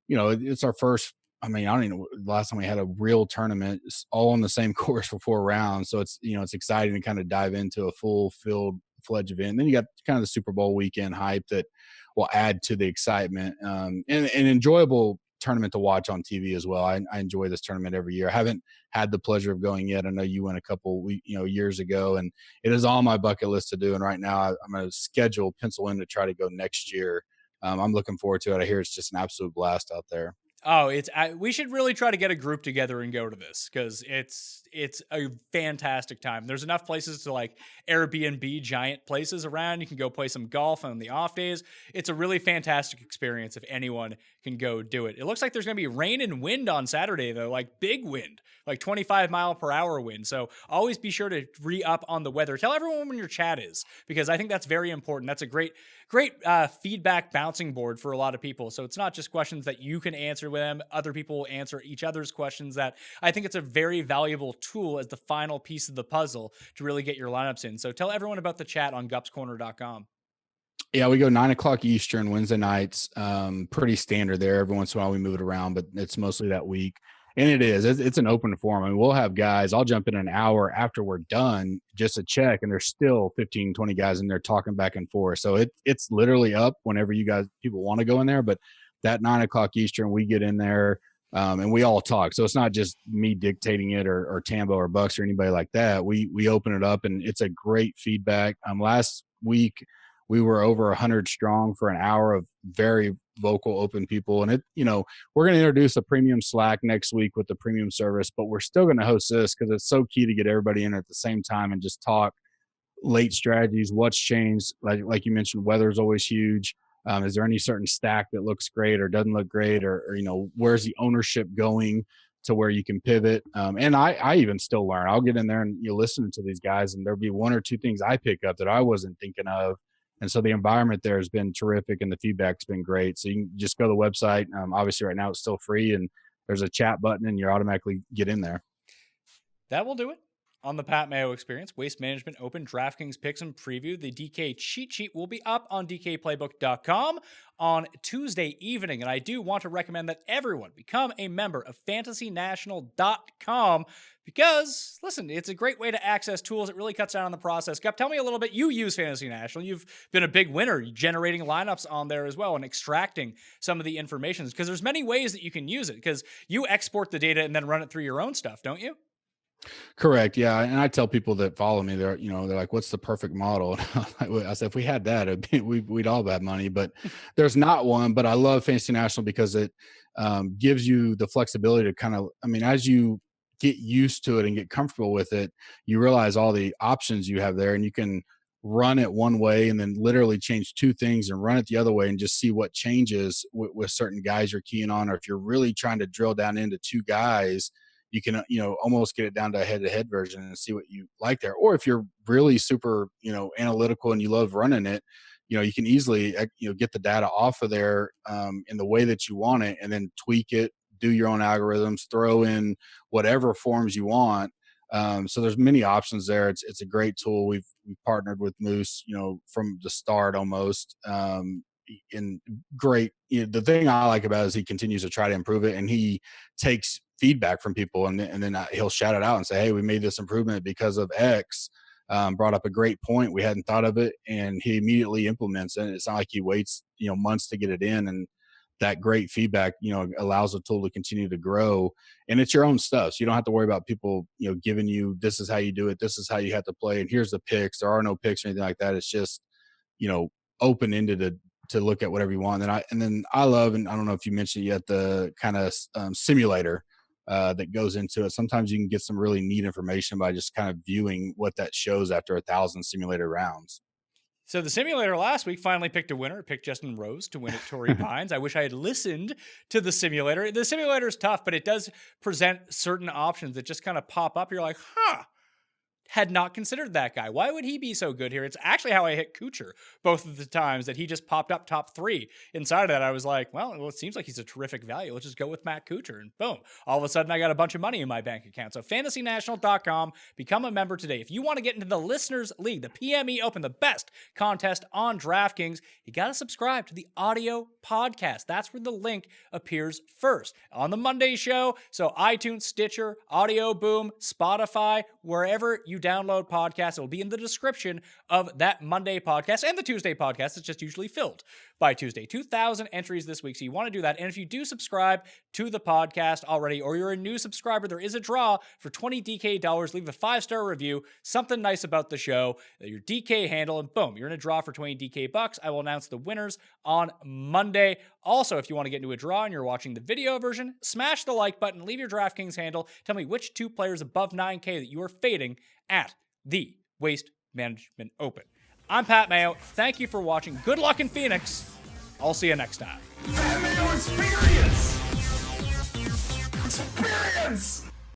it's our first. I don't even know the last time we had a real tournament. It's all on the same course for 4 rounds, so it's it's exciting to kind of dive into a full fledged event. And then you got kind of the Super Bowl weekend hype that will add to the excitement, and an enjoyable tournament to watch on TV as well. I enjoy this tournament every year. I haven't had the pleasure of going yet. I know you went a couple years ago, and it is on my bucket list to do. And right now I'm going to pencil in to try to go next year. I'm looking forward to it. I hear it's just an absolute blast out there. Oh, we should really try to get a group together and go to this because it's a fantastic time. There's enough places to like Airbnb giant places around. You can go play some golf on the off days. It's a really fantastic experience if anyone can go do it. It looks like there's going to be rain and wind on Saturday though, like big wind, like 25-mile-per-hour wind. So always be sure to re-up on the weather. Tell everyone when your chat is because I think that's very important. That's a great feedback bouncing board for a lot of people. So it's not just questions that you can answer with them. Other people will answer each other's questions. That I think it's a very valuable tool as the final piece of the puzzle to really get your lineups in. So tell everyone about the chat on gupscorner.com. Yeah, we go 9:00 Eastern Wednesday nights. Pretty standard there. Every once in a while we move it around, but it's mostly that week. And it's an open forum. We'll have guys, I'll jump in an hour after we're done just to check, and there's still 15, 20 guys in there talking back and forth. So it's literally up whenever people want to go in there. But that 9:00 Eastern, we get in there and we all talk. So it's not just me dictating it or Tambo or Bucks or anybody like that. We open it up, and it's a great feedback. Last week we were over 100 strong for an hour of very vocal, open people. And we're going to introduce a premium Slack next week with the premium service, but we're still going to host this because it's so key to get everybody in at the same time and just talk late strategies, what's changed. Like you mentioned, weather is always huge. Is there any certain stack that looks great or doesn't look great, or where's the ownership going to where you can pivot? And I even still learn. I'll get in there and listen to these guys, and there'll be one or two things I pick up that I wasn't thinking of. And so the environment there has been terrific, and the feedback's been great. So you can just go to the website. Obviously, right now it's still free, and there's a chat button, and you automatically get in there. That will do it on the Pat Mayo Experience. Waste Management Open DraftKings Picks and Preview. The DK cheat sheet will be up on DKPlaybook.com on Tuesday evening. And I do want to recommend that everyone become a member of FantasyNational.com because, listen, it's a great way to access tools. It really cuts down on the process. Gup, tell me a little bit. You use Fantasy National. You've been a big winner generating lineups on there as well and extracting some of the information because there's many ways that you can use it because you export the data and then run it through your own stuff, don't you? Correct. Yeah. And I tell people that follow me, they're like, what's the perfect model? I said, if we had that, we'd all have money, but there's not one. But I love Fantasy National because it gives you the flexibility to as you get used to it and get comfortable with it, you realize all the options you have there, and you can run it one way and then literally change two things and run it the other way and just see what changes with certain guys you're keying on. Or if you're really trying to drill down into two guys, you can, almost get it down to a head-to-head version and see what you like there. Or if you're really super, analytical and you love running it, you can easily, get the data off of there in the way that you want it, and then tweak it, do your own algorithms, throw in whatever forms you want. So there's many options there. It's a great tool. We've partnered with Moose, from the start almost. And great. The thing I like about it is he continues to try to improve it, and he takes feedback from people, and then he'll shout it out and say, hey, we made this improvement because of X. Brought up a great point. We hadn't thought of it, and he immediately implements it. It's not like he waits, months to get it in. And that great feedback, allows the tool to continue to grow, and it's your own stuff. So you don't have to worry about people, giving you, this is how you do it. This is how you have to play. And here's the picks. There are no picks or anything like that. It's just, open-ended to look at whatever you want. And then I love, and I don't know if you mentioned yet, the kind of simulator that goes into it. Sometimes you can get some really neat information by just kind of viewing what that shows after 1,000 simulated rounds. So the simulator last week finally picked a winner. It picked Justin Rose to win at Torrey Pines. I wish I had listened to the simulator. The simulator is tough, but it does present certain options that just kind of pop up. You're like, had not considered that guy. Why would he be so good here? It's actually how I hit Kuchar both of the times that he just popped up top 3. Inside of that, I was like, well, it seems like he's a terrific value. Let's just go with Matt Kuchar. And boom, all of a sudden I got a bunch of money in my bank account. So FantasyNational.com, become a member today. If you want to get into the Listeners League, the PME Open, the best contest on DraftKings, you got to subscribe to the audio podcast. That's where the link appears first. On the Monday show, so iTunes, Stitcher, Audio Boom, Spotify, wherever you download podcasts, it'll be in the description of that Monday podcast and the Tuesday podcast. It's just usually filled by Tuesday. 2,000 entries this week, so you want to do that. And if you do subscribe to the podcast already, or you're a new subscriber, there is a draw for $20 DK dollars. Leave a 5-star review, something nice about the show, your DK handle, and boom, you're in a draw for 20 DK bucks. I will announce the winners on Monday. Also, if you want to get into a draw and you're watching the video version, smash the like button, leave your DraftKings handle. Tell me which 2 players above 9K that you are fading at the Waste Management Open. I'm Pat Mayo. Thank you for watching. Good luck in Phoenix. I'll see you next time. Pat Mayo Experience! Experience!